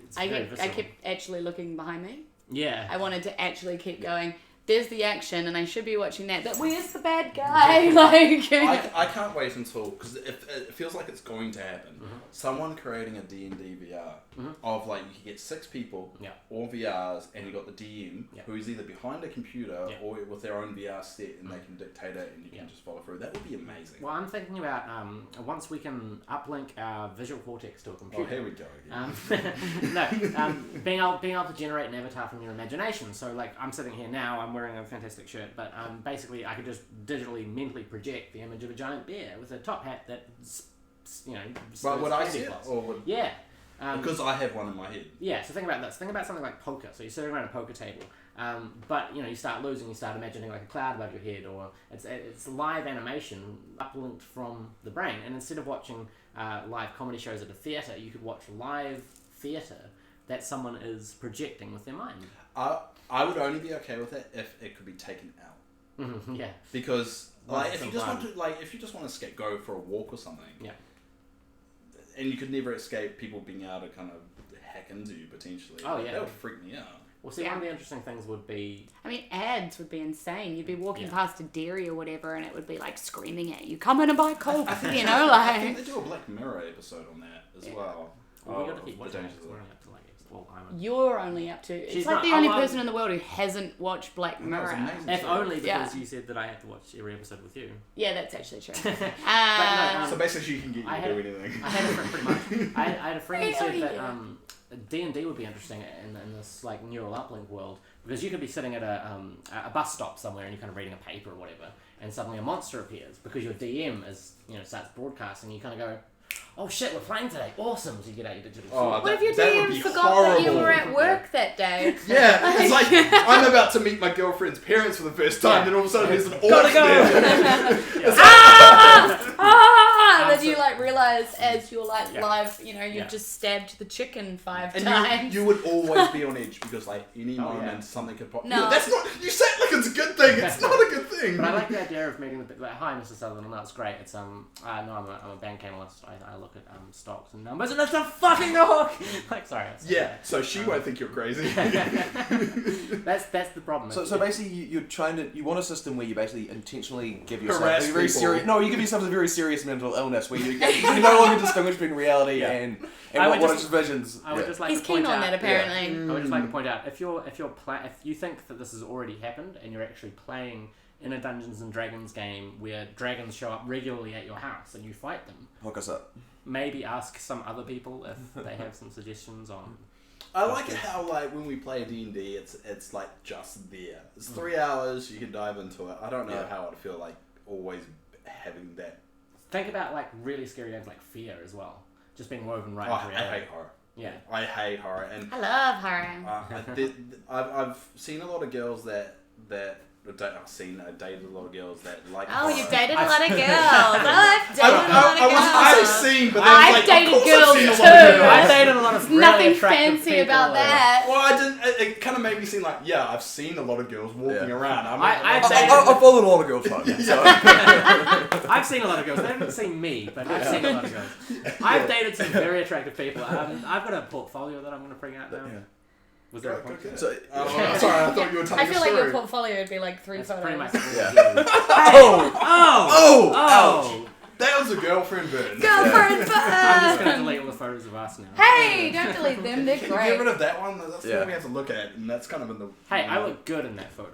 it's I very visceral. kept actually looking behind me. Yeah. I wanted to actually keep going. There's the action, and I should be watching that. But where's the bad guy? I can't wait until, because it feels like it's going to happen. Someone creating a D&D VR of you can get 6 people, all VRs, and you got the DM who's either behind a computer or with their own VR set, and they can dictate it, and you can just follow through. That would be amazing. Well, I'm thinking about once we can uplink our visual cortex to a computer. Oh, here we go again. Being able to generate an avatar from your imagination. So, I'm sitting here now, I'm wearing a fantastic shirt, but basically I could just digitally, mentally project the image of a giant bear with a top hat that, But would I candy see it? floss. Or would... Yeah. Because I have one in my head. Yeah, so think about this. Think about something like poker. So you're sitting around a poker table, but you start losing, you start imagining a cloud above your head, or it's live animation uplinked from the brain. And instead of watching live comedy shows at a theatre, you could watch live theatre that someone is projecting with their mind. I would only be okay with it if it could be taken out. Yeah. Because like if you just Sometimes. want to go for a walk or something. Yeah. And you could never escape people being able to kind of hack into you potentially. Oh, yeah. That would freak me out. Well, see, one of the interesting things would be... I mean, ads would be insane. You'd be walking Yeah. past a dairy or whatever, and it would be like screaming at you, "Come in and buy Coke," you know, I think like. they do a Black Mirror episode on that as well. Well, we got to keep the watching it. dangers 'Cause of we're that. only up to like Alzheimer's. You're only up to. It's She's like not- the only I'm- person in the world who hasn't watched Black That was Mirror. amazing. If only because Yeah. you said that I have to watch every episode with you. Yeah, that's actually true. But no, So basically, she can get you I to had- do anything. I had a friend, pretty much. I had a friend who said Really? that D&D would be interesting in this like neural uplink world, because you could be sitting at a bus stop somewhere and you're kind of reading a paper or whatever, and suddenly a monster appears because your DM starts broadcasting. You kind of go, "Oh shit, we're playing today! Awesome!" So you get out your digital. Oh, sword. What if your that would DM be forgot that you horrible. were at work that day? Yeah, it's like I'm about to meet my girlfriend's parents for the first time, Yeah. then all of a sudden there's an orc Gotta go. there. Then you like realize as you're like Yeah. live, you Yeah. just stabbed the chicken 5 And times. you would always be on edge because like any Oh, moment yeah. something could pop. No. That's not. You say it like it's a good thing. It's not a good thing. But I like the idea of meeting the like, "Hi, Mr. Sutherland." That's great. It's no, I'm a bank analyst. I look at stocks and numbers, and it's a fucking orc. Like, sorry. Yeah. So she won't think you're crazy. That's the problem. So basically, you want a system where you basically intentionally give yourself Harass a very people. serious. No, you give yourself a very serious mental illness where you no longer distinguish between reality Yeah. and I would what just- its visions. I would just like He's to point keen on out, that apparently. I would just like to point out if you think that this has already happened and you're actually playing in a Dungeons and Dragons game where dragons show up regularly at your house and you fight them, Hook us up. maybe ask some other people if they have some suggestions on. I like it how like when we play D&D, it's like just there. It's 3 hours. You can dive into it. I don't know how I'd feel like always having that. Think about like really scary games like Fear as well, just being woven right Oh, into I reality. hate horror. Yeah. I hate horror, and I love horror. I've seen a lot of girls that I dated a lot of girls that like. Oh, horror. you've dated a lot of girls. I've dated a lot of I girls. was seen, but then I've like, dated of course girls I've seen a lot too. of girls. I dated a lot of really Nothing attractive fancy people, about that. Well, I didn't. It kind of made me seem like, yeah, I've seen a lot of girls walking Yeah. around. I've I've followed a lot of girls home. So. I've seen a lot of girls. They haven't seen me, but I've seen a lot of girls. I've dated some very attractive people. I've got a portfolio that I'm going to bring out now. Yeah. Was there a point? So sorry, I thought you were telling I feel a like story. your portfolio would be like 3 That's photos. pretty much Yeah. Oh! Oh! Oh! That was a girlfriend burn. Girlfriend I'm just going to burn! delete all the photos of us now. Hey, don't delete them. They're Can you get rid great. of that one? That's Yeah. what we have to look at, and that's kind of in the. Hey, I look good in that photo.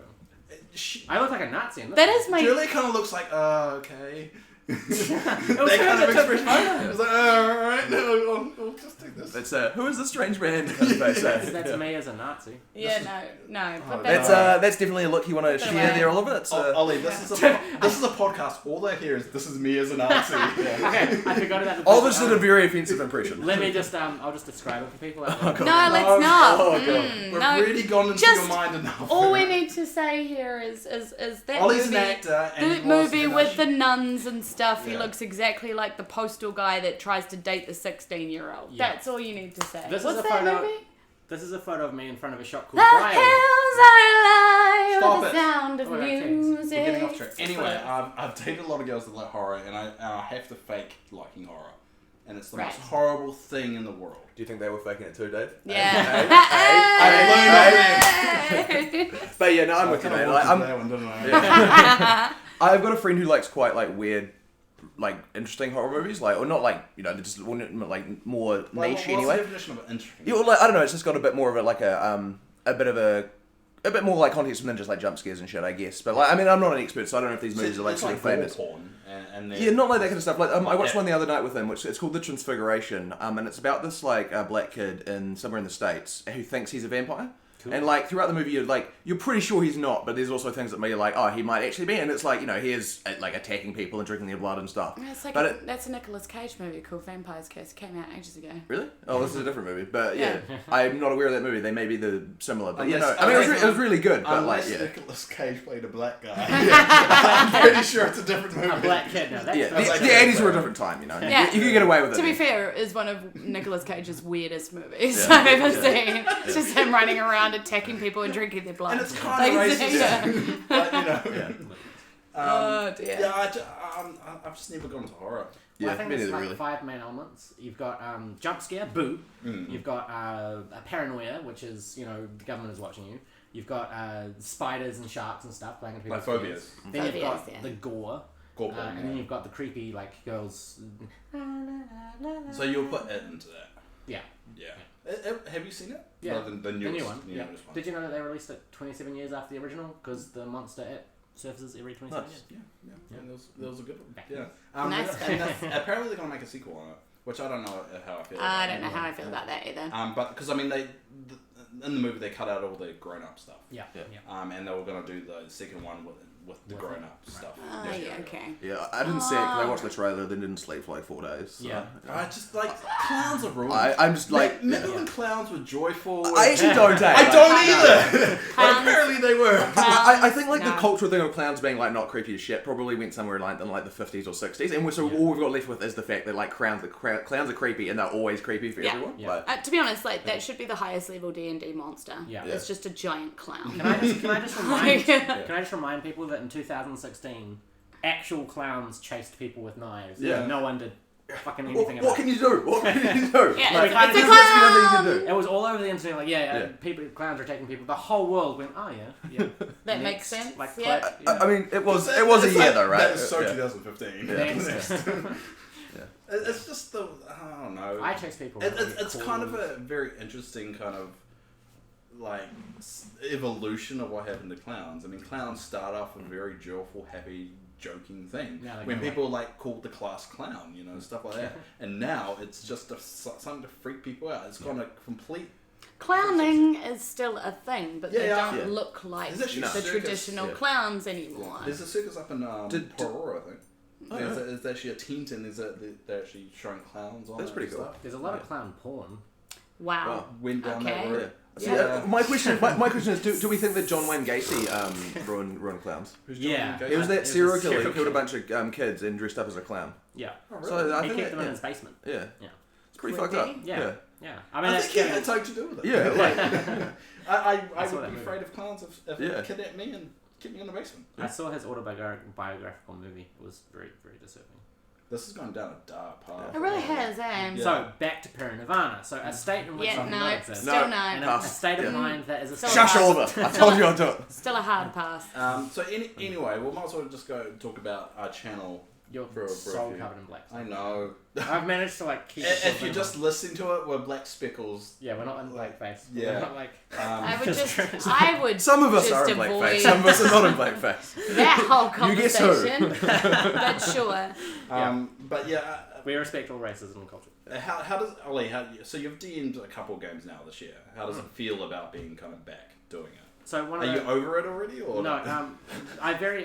I look like a Nazi in this. That is my. Julie kind of looks like, okay. It was That her kind that of took the expression. photo. It's like, alright, no, I'll just take this. It's who is this strange man? Kind of face, That's me as a Nazi. Yeah, no. Put That's that that's definitely a look you want to Put it share away. there, Oliver. It's, Ollie, this is a podcast. All I hear is this is me as a Nazi. Okay, I forgot about the Oliver's did a very offensive impression. Let me just, I'll just describe it for people out there. No, let's not. Oh, God. We've No, really gone into just your mind enough. all we need to say here is that Ollie's an movie, actor, and the he was movie in with a- the nuns and stuff. He Yeah. looks exactly like the postal guy that tries to date the 16-year-old. Yeah. That's all you need to say. This is What's a that photo- movie? This is a photo of me in front of a shop The called Brian. hills are alive Stop with it. the sound of Oh, okay. music. We're getting off track. Anyway, I've dated a lot of girls that like horror, and I have to fake liking horror, and it's the Right. most horrible thing in the world. Do you think they were faking it too, Dave? Yeah. But yeah, no, I'm with you, mate. Like, that one, didn't I? Yeah. I've got a friend who likes quite like weird, like interesting horror movies, like or not like they're just like more Like, niche what's anyway. the definition of interesting? Yeah, well, like, I don't know. It's just got a bit more of a bit more like context than just like jump scares and shit, I guess. But like, I mean, I'm not an expert, so I don't know if these movies are like it's super like famous. gore porn, and Yeah, not like that kind of stuff. Like I watched Yeah. one the other night with him, which it's called The Transfiguration, and it's about this like black kid in somewhere in the States who thinks he's a vampire. Cool. And like throughout the movie, you're pretty sure he's not, but there's also things that make you like, oh, he might actually be. And it's like he is like attacking people and drinking their blood and stuff. It's like But that's a Nicolas Cage movie called Vampire's Kiss. Came out ages ago. Really? Oh, this is a different movie. But yeah, Yeah. I'm not aware of that movie. They may be the similar. But Unless- I mean, unless- it was really good. But like, Unless yeah. Nicolas Cage played a black guy. I'm pretty sure it's a different movie. A black kid now. That's Yeah, That's like the that, 80s were a so- different time, Yeah. You could get away with it. To be then. fair, is one of Nicolas Cage's weirdest movies Yeah. I've ever seen. It's just him running around around attacking people and drinking their blood. And it's kind of racist. Yeah. But, you know. Yeah. Oh dear. Yeah, I've just never gone to horror. Well, Yeah, I think me there's neither, like really. 5 main elements. You've got jump scare, boo. Mm. You've got a paranoia, which is, you know, the government is watching you. You've got spiders and sharks and stuff playing into Like people's phobias. fears. Then you've got Phobias, yeah. the gore. Gore porn, And then you've got the creepy, like, girls. So you'll put it into that. Yeah. Yeah. Have you seen it? Yeah. No, the newest, one. Yeah. newest one. Did you know that they released it 27 years after the original? Because the monster it surfaces every 27 Nice. years. Yeah. That was a good one. Back Yeah. Nice. Apparently they're gonna make a sequel on it, which I don't know how I feel. I don't know how I feel about that either. But because I mean in the movie they cut out all the grown up stuff. Yeah. And they were gonna do the second one with the With grown it. up stuff. Oh, yeah, okay. Yeah, I didn't see it because I watched the trailer, then didn't sleep for like 4 days. So, Yeah. I just like clowns are rules. I'm just like, Remember when clowns were joyful? I actually don't. I don't either. Clowns- Apparently they were. I think like the No. cultural thing of clowns being like not creepy as shit probably went somewhere like in like the 50s or 60s, and so all we've got left with is the fact that like clowns are creepy and they're always creepy for Yeah. everyone. Yeah. Like, To be honest, like that should be the highest level D&D monster. Yeah. It's just a giant clown. Can I just remind people that in 2016, actual clowns chased people with knives. Yeah. And no one did fucking anything what about can it. you do? What can you do? Yeah, Like, it's a there's literally nothing you clown! can do. It was all over the internet, like, Yeah. clowns are attacking people. The whole world went, oh yeah. That Next, makes sense. Like, Yeah. click, I mean, it was a year though, right? That was so Yeah. 2015. Next. It's just the I don't know. I chase people. It's kind of a very interesting kind of like evolution of what happened to clowns. I mean, clowns start off a very joyful, happy, joking thing. Now they When go people like called the class clown, you know, stuff like that. And now it's just something to freak people out. It's gone a complete. Clowning is still a thing, but they Yeah, don't yeah. look like There's actually the circus, traditional yeah. clowns anymore. There's a circus up in Porora, I think. Oh, There's actually a tent and they're actually showing clowns on That's it pretty and cool. stuff. There's a lot of clown porn. Wow. Wow. Went down that Okay. road. See, Yeah. my question is, do we think that John Wayne Gacy ruined clowns? Who's Yeah. John It was Wayne Gacy? that serial killer serial who killed a killer. bunch of kids and dressed up as a clown. Yeah. Oh, really? So I He think kept them in yeah. his basement. Yeah. Yeah. It's pretty Creepy. fucked up. Yeah. Yeah. I mean, I it's think he getting- had something to do with it. Yeah, like, I saw would that be movie. afraid of clowns if Yeah. kidnapped me and kept me in the basement. I saw his autobiographical movie. It was very, very disturbing. This is going down a dark path. It really has, eh? Yeah. So, back to Parinirvana. So, a state in which Yeah, something no, not exists. still No. no. And a Pass. state of Yeah. mind that is a Still state. pass. Shush Oliver! I told you I'd do it. Still a hard pass. So anyway, we might as well just go talk about our channel. You're For a so few. covered in black. I know. I've managed to like keep. If you just listen to it, we're black speckles. yeah, we're not in blackface. Yeah. We're not like. I would Just I would Some of us just are in avoid blackface, some of us are not in blackface. that whole You guess who. conversation. But sure. But yeah, We respect all races and culture. how does Ollie? So you've DM'd a couple of games now this year. How does it feel about being kind of back doing it? So one Are of you the, over it already, or no, I very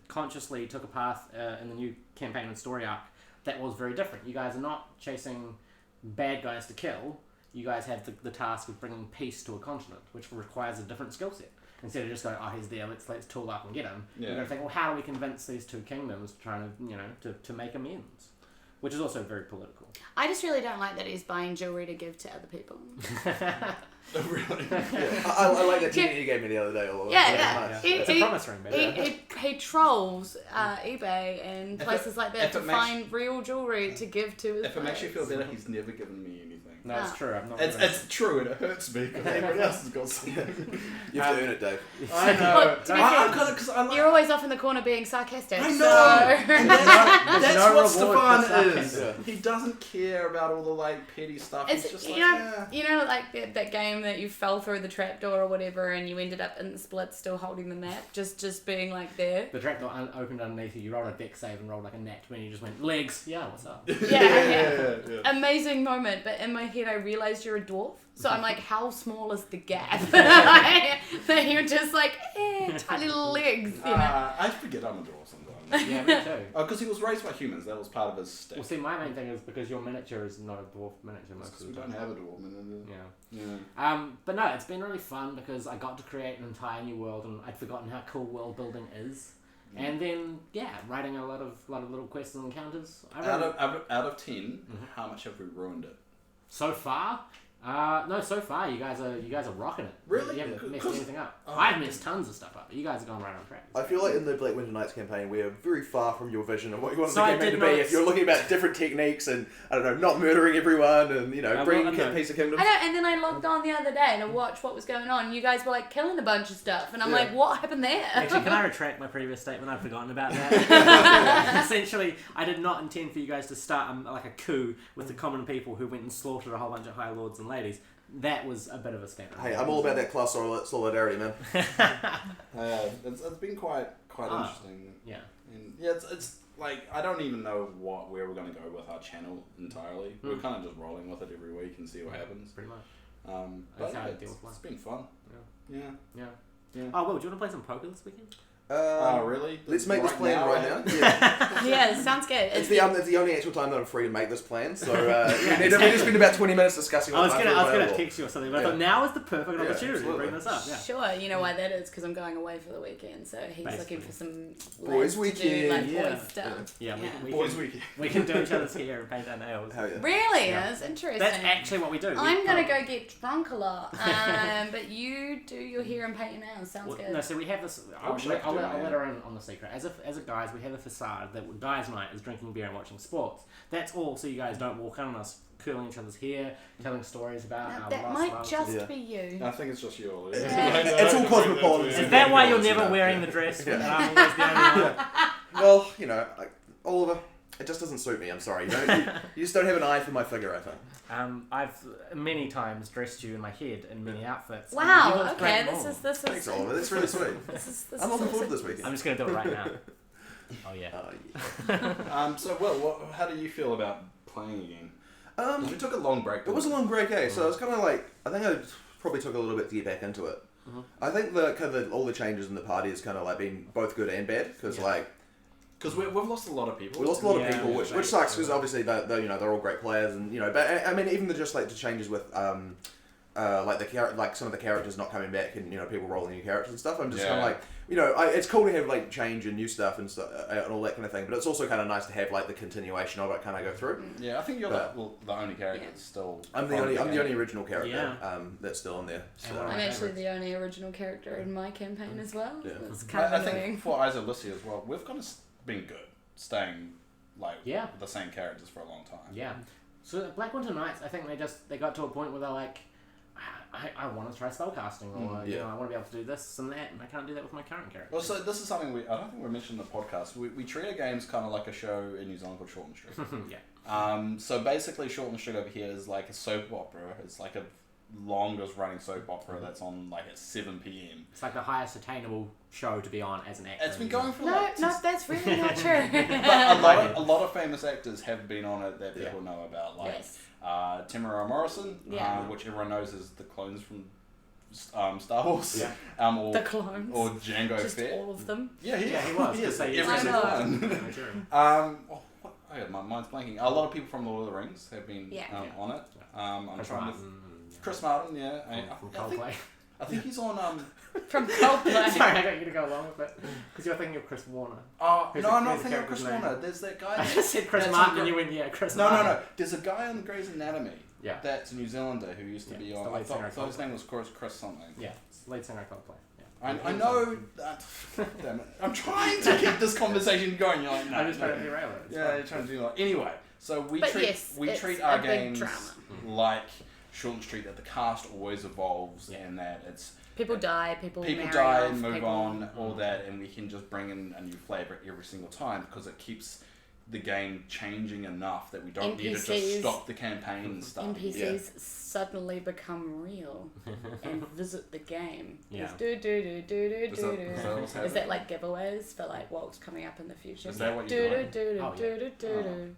consciously took a path in the new campaign and story arc that was very different. You guys are not chasing bad guys to kill. You guys have the task of bringing peace to a continent, which requires a different skill set. Instead of just going, oh, he's there, let's tool up and get him. Yeah. You're going to think, well, how do we convince these two kingdoms trying to make amends? Which is also very political. I just really don't like that he's buying jewelry to give to other people. really? I like that tune you gave me the other day. Oliver. Yeah. Nice. He- It's a he- promise ring, baby. He trolls eBay and If places like that if to it makes- find real jewelry to give to his If it makes you feel players. better, he's never given me anything. No, it's true. I'm not. It's true, and it hurts me because everybody else has got something. You have to earn it, Dave. I know. Look, to be fair, I'm kind of because I like. You're always off in the corner being sarcastic. I know. So. And that's There's no what reward for Stefan is. sarcasm. He doesn't care about all the like petty stuff. It's, He's just you like, know, yeah. you know, like that game that you fell through the trapdoor or whatever, and you ended up in the split, still holding the map, just being like there. The trapdoor opened underneath you. You rolled a deck save and rolled like a nat 20. You just went legs. Yeah, what's up? Yeah. Amazing moment, but in my head I realised you're a dwarf. So I'm like, how small is the gap? That you're just like, tiny little legs, you know. I forget I'm a dwarf sometimes. Yeah, me too. Oh, because he was raised by humans. That was part of his stick. Well, see, my main thing is because your miniature is not a dwarf miniature most Because of we the don't time. have a dwarf. Yeah. Yeah. But no, it's been really fun because I got to create an entire new world, and I'd forgotten how cool world building is. And then, writing a lot of little quests and encounters. Out of 10, how much have we ruined it? So far, No, so far you guys are rocking it. Really? You haven't messed 'Cause- anything up. Oh, I've messed tons of stuff up, but you guys are going right on track. I feel like in the Black Winter Nights campaign, we are very far from your vision of what you want So the I campaign did to be. not- If you're looking about different techniques and, I don't know, not murdering everyone and, bringing Peace of Kingdoms. I know, and then I logged on the other day and I watched what was going on. You guys were like killing a bunch of stuff, and I'm like, what happened there? Actually, can I retract my previous statement? I've forgotten about that. Essentially, I did not intend for you guys to start like a coup with the common people who went and slaughtered a whole bunch of High Lords and ladies. That was a bit of a statement. Hey, I'm all about that class solidarity, man. It's been quite interesting. Yeah. And yeah, it's like I don't even know where we're going to go with our channel entirely. We're kind of just rolling with it every week and see what happens. Pretty much. But how I yeah, deal with life. it's been fun. Yeah. Yeah. Oh, well, do you want to play some poker this weekend? Really? Let's make this plan right now. Yeah. Yeah, sounds good. It's the only actual time that I'm free to make this plan, so we just spend about 20 minutes discussing I what was times gonna are available. text you or something, but I thought now is the perfect Yeah, opportunity to absolutely. bring this up. Yeah. Sure, you know why that is, because I'm going away for the weekend, so he's Basically. looking for some Boys' lads to do, weekend. like, Yeah. boys stuff. Yeah, we Boys' can, weekend. we can do each other's hair and paint our nails. Hell yeah. Really? Yeah. That's interesting. That's actually what we do. I'm going to go get drunk a lot, but you do your hair and paint your nails. Sounds good. No, so we have this. I'll let her in on the secret. As a guys, we have a facade that guys' night is drinking beer and watching sports. That's all, so you guys don't walk in on us curling each other's hair, telling stories about Now, our that lost might loves. just be you. I think it's just you, Ollie. It's all cosmopolitan. Is that why you're never wearing the dress? And I'm always the only one? Well, Oliver, it just doesn't suit me. I'm sorry. You just don't have an eye for my figure, I think. I've many times dressed you in my head in many outfits. and you Wow. look great Okay, in all this of is them. Thanks, Oliver. That's really sweet. this I'm looking is forward to this weekend. I'm just going to do it right now. Oh yeah. So, Will, how do you feel about playing again? 'Cause we took a long break. It was a long break, so it's kind of like, I think I probably took a little bit to get back into it. I think all the changes in the party has kind of like been both good and bad, because Because we've lost a lot of people. we lost a lot of Yeah, people, yeah, which sucks, because obviously they're all great players, and but I mean even the changes with like some of the characters not coming back, and people rolling new characters and stuff. I'm just kind of like, it's cool to have like change and new stuff and stuff and all that kind of thing, but it's also kind of nice to have like the continuation of it kind of go through. Yeah, I think you're the only character that's still. I'm the only original character Yeah. That's still in there. So. And I'm actually the only original character in my campaign as well. Yeah. It's kind I of annoying. think for Elisia as well, we've kind of been good, staying Yeah. with the same characters for a long time. Yeah. So Black Winter Nights, I think they got to a point where they're like, I want to try spellcasting, or I want to be able to do this and that, and I can't do that with my current character. Well, so this is something I don't think we mentioned in the podcast. We treat our games kind of like a show in New Zealand called Short and Street. Yeah. So basically, Short and Street over here is like a soap opera. It's like a longest running soap opera that's on like at 7 p.m. It's like the highest attainable show to be on as an actor. It's been going for No, like that's really not true. but a lot of famous actors have been on it that people know about, like Yes. Tamara Morrison, Yeah. which everyone knows is the clones from Star Wars. Yeah. Or The clones. or Django Just Fett. all of them. Yeah, Yeah, he was. He is Say every I single know. one. My mind's blanking. A lot of people from Lord of the Rings have been on it. I'm trying to. Chris Martin, From Coldplay. I think he's on. From Coldplay. Sorry, I got you to go along with it. Because you're thinking of Chris Warner. Oh Who's no, the- I'm not who's the thinking of Chris character's name? Warner. There's that guy. I just said Chris that's Martin on and you went, yeah, Chris No, Martin. There's a guy on Grey's Anatomy. Yeah. That's a New Zealander who used to be it's on. the I lead singer thought of his name was Chris something. Yeah, it's the lead singer of Coldplay. Yeah. I know that. Damn it! I'm trying to keep this conversation going. You're like, no. I'm just trying to derail it. It's Yeah, fine. you're trying to do that. Anyway, so we But treat yes, it's treat a our big games drama. like Short and Street, that the cast always evolves and that it's People die, people marry die off, and move people... on, all that, and we can just bring in a new flavour every single time because it keeps the game changing enough that we don't need to just NPCs. stop the campaign and stuff. NPCs suddenly become real and visit the game. Yeah. Do do do do do Is do that- do. is that what's Is happening? that like giveaways for like what's coming up in the future? Is that what do you're do doing? do Oh, do yeah. do do do.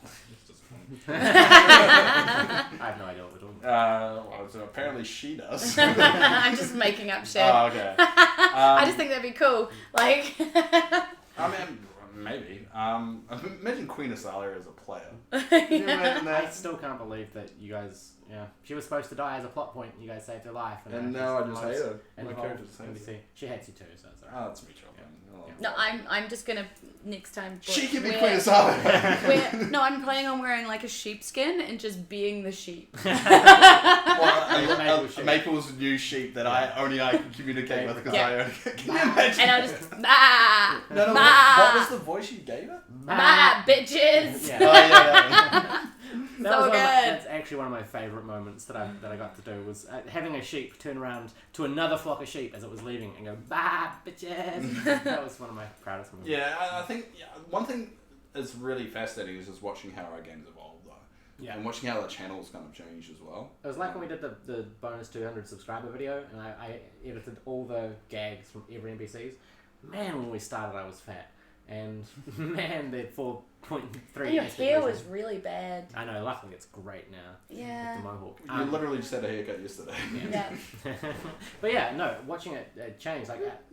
It's just fun. I have no idea what we're talking about. Well, so apparently she does. I'm just making up shit. Oh, okay. I just think that'd be cool. Like, I mean, maybe. Imagine Queen Azalea as a player. Can you imagine I that? still can't believe that you guys, she was supposed to die as a plot point. You guys saved her life. And now I just hate her. And My the whole character just hates her. NPC. She hates you too, so it's alright. Oh, that's mutual. no, I'm just gonna next time. She can be wear- Queen Azalea. No, I'm planning on wearing like a sheepskin and just being the sheep. Well, Maple's new sheep that I can communicate with because I only can you imagine? And I just bah, No, bah, what was the voice you gave her? bah, bitches. Yeah. Oh yeah. That's actually one of my favourite moments that I got to do was having a sheep turn around to another flock of sheep as it was leaving and go, bah, bitches. That was one of my proudest moments. Yeah, I think one thing that's really fascinating is just watching how our games evolve, though. Yeah. And watching how the channels kind of change as well. It was like when we did the bonus 200 subscriber video and I edited all the gags from every NPCs. Man, when we started I was fat. And man, they're 4.3. And your hair was really bad. I know, luckily it's great now. Yeah. With the mohawk. You literally just had a haircut yesterday. Yeah. But yeah, no, watching it change like that.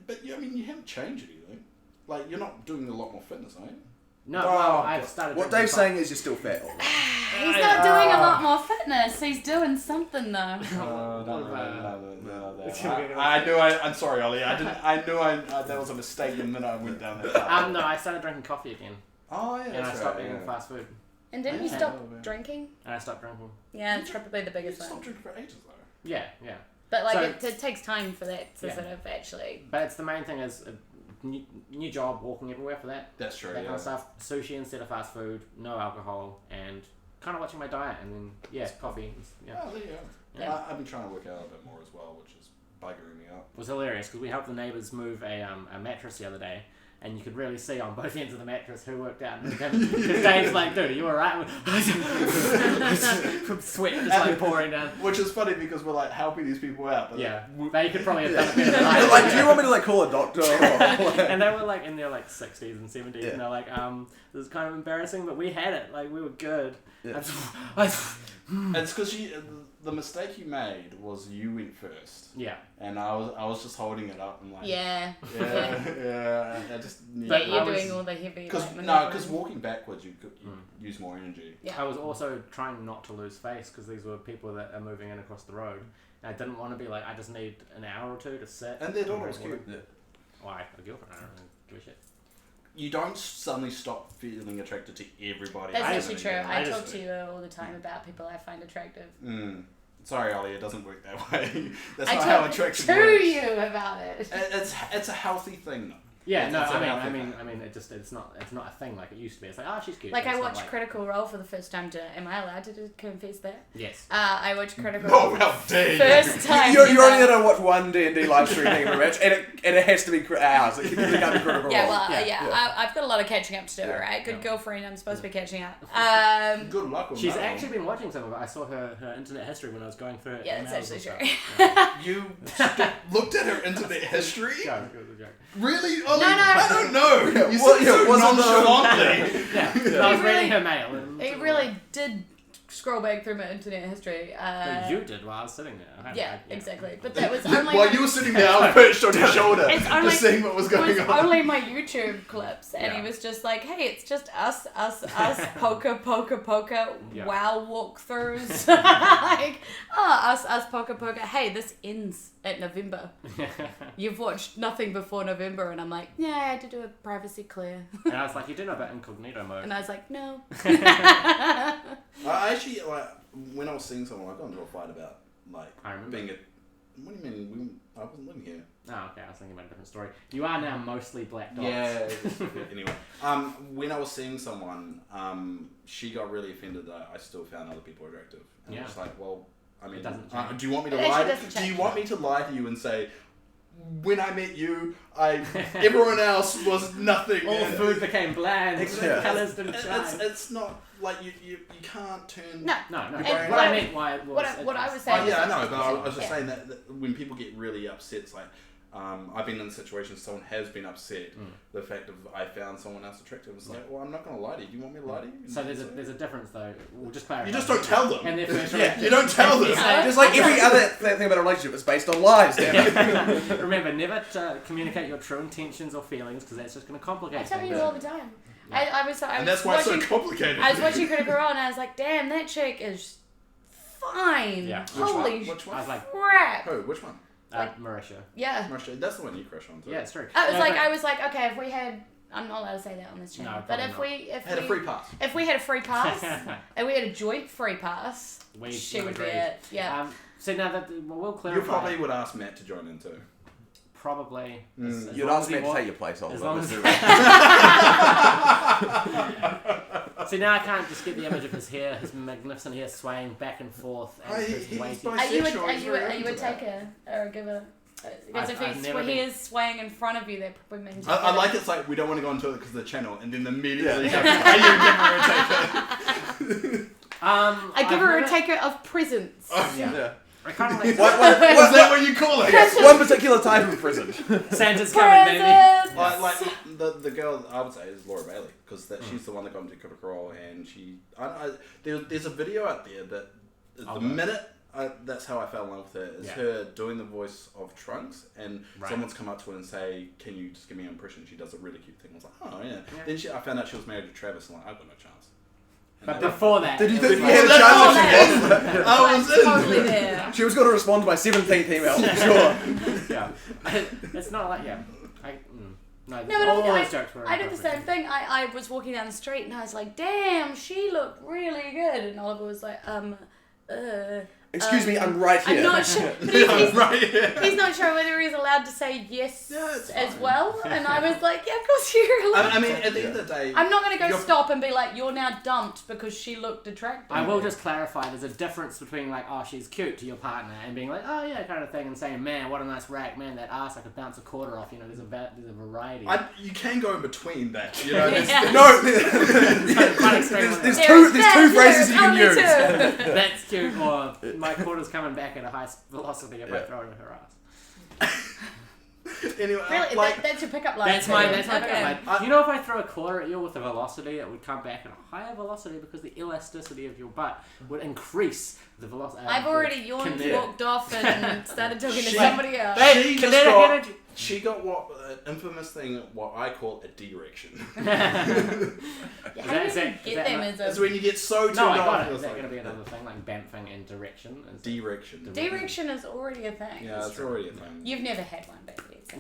But I mean, you haven't changed anything. Like, you're not doing a lot more fitness, are you? No, well, I've started. What Dave's saying is you're still fat. He's not doing a lot more fitness. He's doing something though. I'm sorry, Ollie. That was a mistake, and then I went down that path. No, I started drinking coffee again. Oh yeah, And I stopped eating fast food. And didn't you stop drinking? And I stopped drinking. Yeah, it's probably the You biggest stopped one. drinking for ages though. Yeah. But like, So- it takes time for that to Yeah. sort of actually. But it's the main thing is new job, walking everywhere for that. That's true. That Yeah. kind of stuff. Sushi instead of fast food, no alcohol, and kind of watching my diet, and then coffee. Yeah. Oh, there you go. Yeah. I've been trying to work out a bit more as well, which is buggering me up. It was hilarious because we helped the neighbours move a mattress the other day, and you could really see on both ends of the mattress who worked out. Because Dave's like, dude, are you alright? Sweat just like pouring down. Which is funny because we're like helping these people out. But Yeah, they could probably have done it better than I They're did. like, do you want me to like call a doctor? And they were like in their like 60s and 70s, Yeah. and they're like, this is kind of embarrassing, but we had it. Like, we were good. Yeah. It's because the mistake you made was you went first, Yeah. and I was just holding it up and like Yeah. yeah. I just But You're I was- doing all the heavy. because like, walking backwards you use more energy. Yeah. I was also trying not to lose face because these were people that are moving in across the road. And I didn't want to be like, I just need an hour or two to sit. And their daughter was drink cute. water. Well, I have a girlfriend. I don't really give a shit. You don't suddenly stop feeling attracted to everybody. That's I actually just- true. I I talk just- to you all the time about people I find attractive. Sorry, Ollie, it doesn't work that way. That's I not how talk attraction to works. you about it. It's a healthy thing though. Yeah, no, It's a I healthy mean, thing. it's not a thing like it used to be. It's like, oh, she's cute. Like but I it's not watched like, Critical Role for the first time. Am I allowed to confess that? Yes. I watched Critical Oh, Role how dare you! first time. You're ever. only gonna watch one D&D live stream every match, and it has to be ours. It can't be Critical Yeah, Role. well, Yeah. I've got a lot of catching up to do, Yeah. right? Good Yeah. girlfriend, I'm supposed to be catching up. Good luck with She's that actually been watching some of it. I saw her internet history when I was going through it. Yeah, that's actually true. one. You looked at her internet history? Joke, it was a joke. Really? Ollie? No. I don't know. You What- said so wasn't the- nonchalantly. Yeah, I was reading her mail. And It really did scroll back through my internet history. But you did while I was sitting there. Yeah, exactly. But that was only While you were sitting there, I was perched on your shoulder, It's only- just seeing what was it going was on. only my YouTube clips, and he Yeah. was just like, "Hey, it's just us, poker, Yeah. WoW walkthroughs, like, us, poker. Hey, this ends at November. You've watched nothing before November," and I'm like, "Yeah, I had to do a privacy clear," And I was like, you do know about incognito mode. and I was like, "No." I actually, like, when I was seeing someone, I got into a fight about, like, I remember. being a... What do you mean? I wasn't living here. Oh, okay, I was thinking about a different story. You are now mostly black dots. Yeah. Anyway, when I was seeing someone, she got really offended that I still found other people attractive. And I Yeah. was like, well, I mean, It doesn't change. do you want me to It actually lie? doesn't Do you change. want me to lie to you and say, when I met you, everyone else was nothing. All food became bland. Yeah. Colours didn't shine. It's not like you can't turn. No. No. Your What brain- I meant why was What I was Oh saying. yeah, I was know, but I was just Yeah. saying that when people get really upset, it's like I've been in situations someone has been upset. The fact of I found someone else attractive. It's like, well, I'm not going to lie to you. Do you want me to lie to you? So there's a difference though. We'll just clarify. You just don't tell them. And their first Yeah, you don't tell them. Yeah. Just like every other thing about a relationship, it's based on lies. Damn it. Remember, never communicate your true intentions or feelings because that's just going to complicate I tell things. you all the time. Yeah. I was And that's why it's so watching, complicated. I was watching Critical Role and I was like, damn, that chick is fine. Yeah. Holy Which one? I was like, crap. Who? Which one? Marisha. Yeah. Marisha. That's the one you crush on too. Yeah, it's true. I was No, like, but- okay, if we had I'm not allowed to say that on this channel. No, but probably if Had a free pass. If we had a free pass and we had a joint free pass, she would be agreed. it. Yeah. So now that we'll clarify. You probably would ask Matt to join in too. Probably. You'd ask me to take your place, Oliver. as long as- See, now I can't just get the image of his hair, his magnificent hair swaying back and forth and his he's weighty. by- Are you Bisexual, he's very a open to that. taker or a giver? Because if I've never he been- is swaying in front of you, that probably means. I like it's like we don't want to go into it because of the channel, and then immediately go, are you a giver or a taker? I give her a taker of presents. Yeah. I kind of like Is that what you call it? Yes, one particular type of prison. Santa's coming, baby. Presents. Like the girl I would say is Laura Bailey because she's the one that got into Critical Role, and there's a video out there that the minute that's how I fell in love with her is her doing the voice of Trunks, and someone's come up to her and say, "Can you just give me an impression?" She does a really cute thing. I was like, "Oh yeah." Then I found out she was married to Travis, and I've got no chance. But before that, Did you think you Yeah, had a that's chance? If she was? I was in. Totally there. She was going to respond to my 17th email, sure. Yeah, it's not like no, No, but all those jokes were. I did the inappropriate. same thing. I was walking down the street and I was like, "Damn, she looked really good." And Oliver was like, Excuse me, I'm right here. I'm not sure. But he's not sure whether he's allowed to say yes as well. And I was like, "Yeah, of course you're allowed." I mean, at the end of the day, I'm not going to go stop and be like, "You're now dumped because she looked attractive." I will just clarify, there's a difference between like, "Oh, she's cute" to your partner and being like, "Oh yeah," kind of thing, and saying, "Man, what a nice rack, man, that ass, I could bounce a quarter off." You know, there's a variety. you can go in between that. You know, No, Quite extreme. there's two phrases you can only use. two. That's cute, or my quarter's coming back at a high velocity if I throw it at her ass. Anyway, Really, that's your pickup line. That's my pickup Okay. line. You know, if I throw a quarter at you with a velocity, it would come back at a higher velocity because the elasticity of your butt would increase the velocity. I've already yawned, walked off, and started talking to She- somebody else. She just kinetic got, energy. she got what infamous thing, what I call a D-rection. Yeah, how do you is that- even is get that them not- It's when you get so turned No, I off. got it. it's Is that like- going to be another thing, like bamfing and direction? D-rection. Direction is already a thing. Yeah, it's already a thing. You've never had one, baby. So.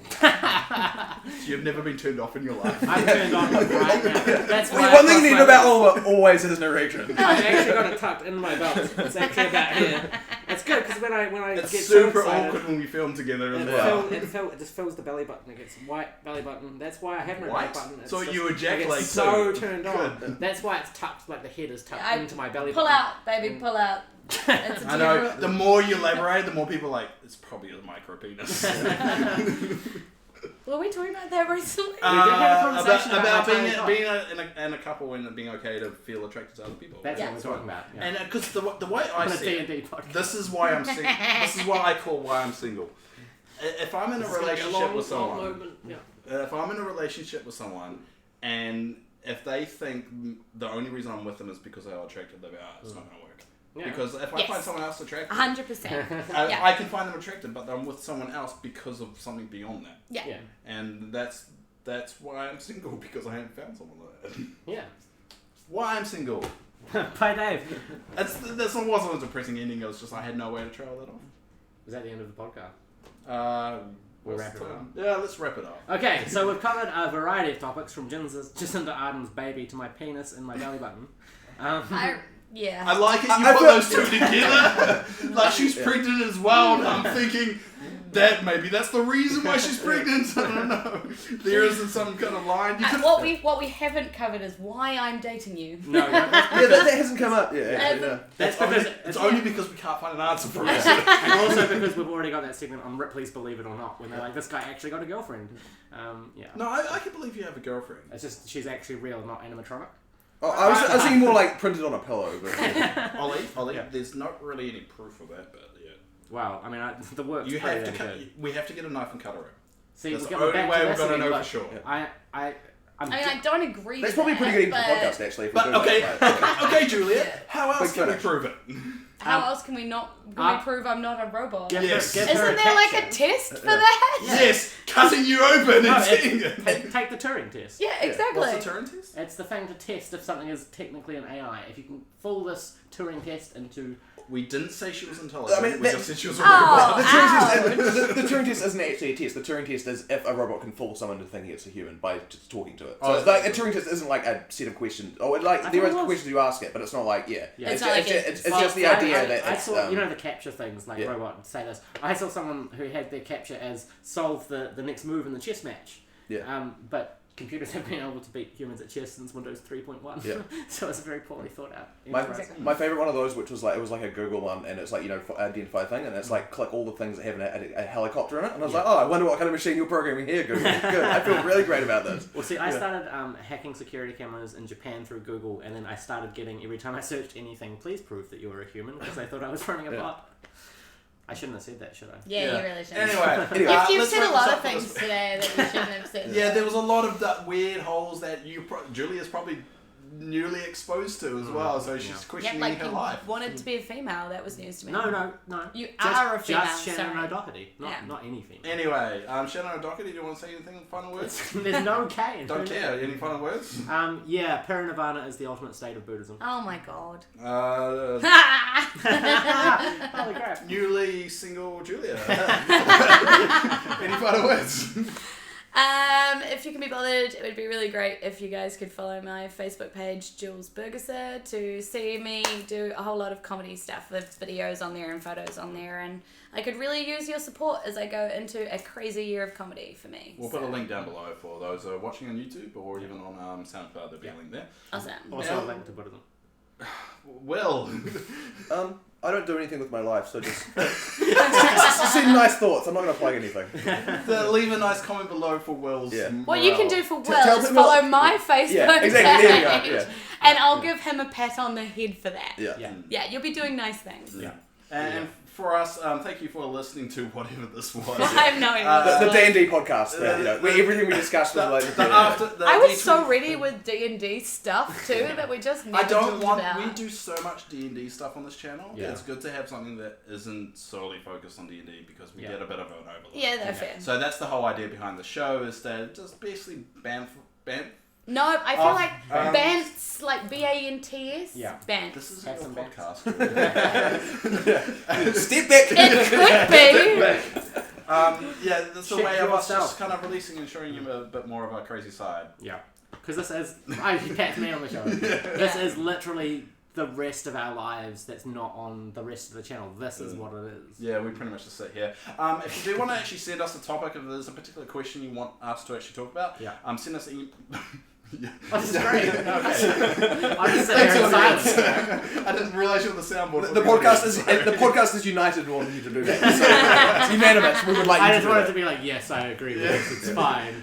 You've never been turned off in your life. I'm turned on right now. That's why Well, I one thing you cross need to my know about legs. Oliver always is an erection. I've actually got it tucked in my belt. It's actually about here. It's good because when I It's get super so excited, awkward when we film together as it, well. it just fills the belly button. It gets white belly button. That's why I have no belly White? button. It's So just, you I ejaculate get so too. turned on. That's why it's tucked, like the head is tucked Yeah, into my belly Pull button. out, baby, pull out. It's a I know. different- The more you elaborate, the more people are like, it's probably a micro penis. Were we talking about that recently? did have a conversation about about my being tiny in a couple and being okay to feel attracted to other people. That's Yeah. what we're talking about. Yeah. And because the way I On a see it, D&D podcast. this is why I'm single. This is what I call why I'm single. If I'm in a It's gonna be relationship long, with long someone, moment. Yeah. if I'm in a relationship with someone, and if they think the only reason I'm with them is because they are attracted, they are, it's not going to work. Yeah. Because if I Yes. find someone else attractive, 100%. Yeah. I can find them attractive, but I'm with someone else because of something beyond that. Yeah. Yeah. And that's why I'm single, because I haven't found someone like that. Yeah. Why I'm single. Bye, Dave. That's not wasn't a depressing ending. It was just I had no way to trail that off. Is that the end of the podcast? We'll what's wrap the it time? up. Yeah, let's wrap it up. Okay, so we've covered a variety of topics from Jacinda Ardern's baby to my penis and my belly button. Yeah. I like it. You I put feel- those two together. Like she's pregnant as well. And I'm thinking that maybe that's the reason why she's pregnant. I don't know. There isn't some kind of line. You could, What we haven't covered is why I'm dating you. No, that's Yeah, that hasn't come up yet. Actually, no. because it's only because we can't find an answer for it. and also because we've already got that segment on Ripley's Believe It or Not, when they're like, this guy actually got a girlfriend. Yeah. No, I can believe you have a girlfriend. It's just she's actually real, not animatronic. Oh, I was thinking more like printed on a pillow. But, Ollie, Yeah. there's not really any proof of that, but yeah. Wow, I mean, the work's You pretty have to damn cut. good. We have to get a knife and cutter it. See, That's we're the getting only back way to we're this gonna again, know but for sure. I'm I mean, I don't agree that's with probably pretty good that, even for but podcast, actually. If But we do okay, that. okay, Juliet. Yeah. How else Big can we finish. prove it? how else can we prove I'm not a robot? Give Yes. her, give her Isn't there like a caption. test for that? Yes, cutting you open No, and seeing it. Take the Turing test. Yeah, exactly. What's the Turing test? It's the thing to test if something is technically an AI. If you can fool this Turing test into We didn't say she was intelligent. I mean, we just said she was a Oh, robot. The Turing test isn't actually a test. The Turing test is if a robot can fool someone into thinking it's a human by just talking to it. So Oh, it's like a Turing test isn't like a set of questions. Oh, like there are was. questions you ask it, but it's not like Yeah. It's, It's not like it's it's- just the I- idea I, that I it's, saw the capture things like yeah. robot say this. I saw someone who had their capture as solve the next move in the chess match. Yeah. But computers have been able to beat humans at chess since Windows 3.1. Yeah. So it's a very poorly thought out. My favorite one of those, which was like, it was like a Google one, and it's like, identify thing, and it's like, click all the things that have a helicopter in it, and I was like, oh, I wonder what kind of machine you're programming here, Google. Good. I feel really great about this. Well, see, I started hacking security cameras in Japan through Google, and then I started getting, every time I searched anything, please prove that you're a human, because I thought I was running a bot. I shouldn't have said that, should I? Yeah, you really should. Anyway, You've let's said wrap a this lot up of for things this- today that you shouldn't have said. Yeah, there was a lot of that weird holes that Julia's probably newly exposed to as well, so she's Yeah, questioning like her you life. wanted to be a female. That was news to me. No. You Just, are a female. just Shannon sorry. O'Doherty, Yeah. not any female. Anyway, Shannon O'Doherty, do you want to say anything? Final words? There's no K in Don't Buddhism. care. Any final words? Yeah, Parinirvana is the ultimate state of Buddhism. Oh my god. Holy crap. Newly single Julia. Any final words? If you can be bothered, it would be really great if you guys could follow my Facebook page, Jules Burgisser, to see me do a whole lot of comedy stuff with videos on there and photos on there, and I could really use your support as I go into a crazy year of comedy for me. We'll put a link down below for those watching on YouTube or even on SoundCloud. There'll be a link there. Awesome. Also a link to Buddhism. Well, I don't do anything with my life, so just send nice thoughts. I'm not going to plug anything. leave a nice comment below for Will's. Yeah. What you can do for Will tell is people- follow my Facebook Yeah, exactly. There you go. page, Yeah. and I'll give him a pat on the head for that. Yeah. Yeah. Yeah, you'll be doing nice things. Yeah. And for us, thank you for listening to whatever this was. I have no idea. The D&D podcast, where everything we discussed was like I was so ready with D&D stuff too that we just never I don't talked want. about. We do so much D&D stuff on this channel. Yeah. It's good to have something that isn't solely focused on D&D because we Yeah. get a bit of an overload. Yeah, that's fair. So that's the whole idea behind the show, is that just basically bam. No, I feel like um, Bants, like BANTS. Yeah. Bants. This isn't Have your some bants. podcast. step back. It could be. Yeah, that's the Check way of us yourself. just kind of releasing and showing you a bit more of our crazy side. Yeah. Because this is... you pat me on the shoulder. This is literally the rest of our lives that's not on the rest of the channel. This is what it is. Yeah, we pretty much just sit here. If you do want to actually send us a topic, if there's a particular question you want us to actually talk about, send us an yeah. Oh, this is great. Okay. I'm just sitting Thanks here in for silence. I didn't realise you were the soundboard. The podcast is united wanting you to do that. So it's unanimous. We would like you I to just do wanted that. to be like, yes, I agree with this. It's fine.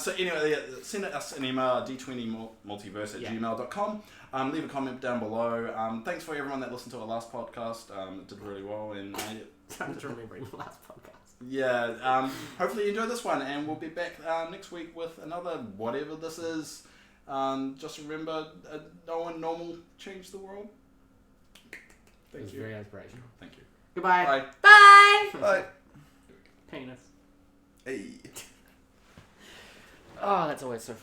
So anyway, send us an email, d20multiverse@gmail.com. Leave a comment down below. Thanks for everyone that listened to our last podcast. It did really well, and I'm just remembering the last podcast. yeah, hopefully you enjoyed this one, and we'll be back next week with another whatever this is. Just remember, no one normal changed the world. It Thank was you. very inspirational. Thank you. Goodbye. Bye. Bye. Bye. Penis. Hey. Oh, that's always so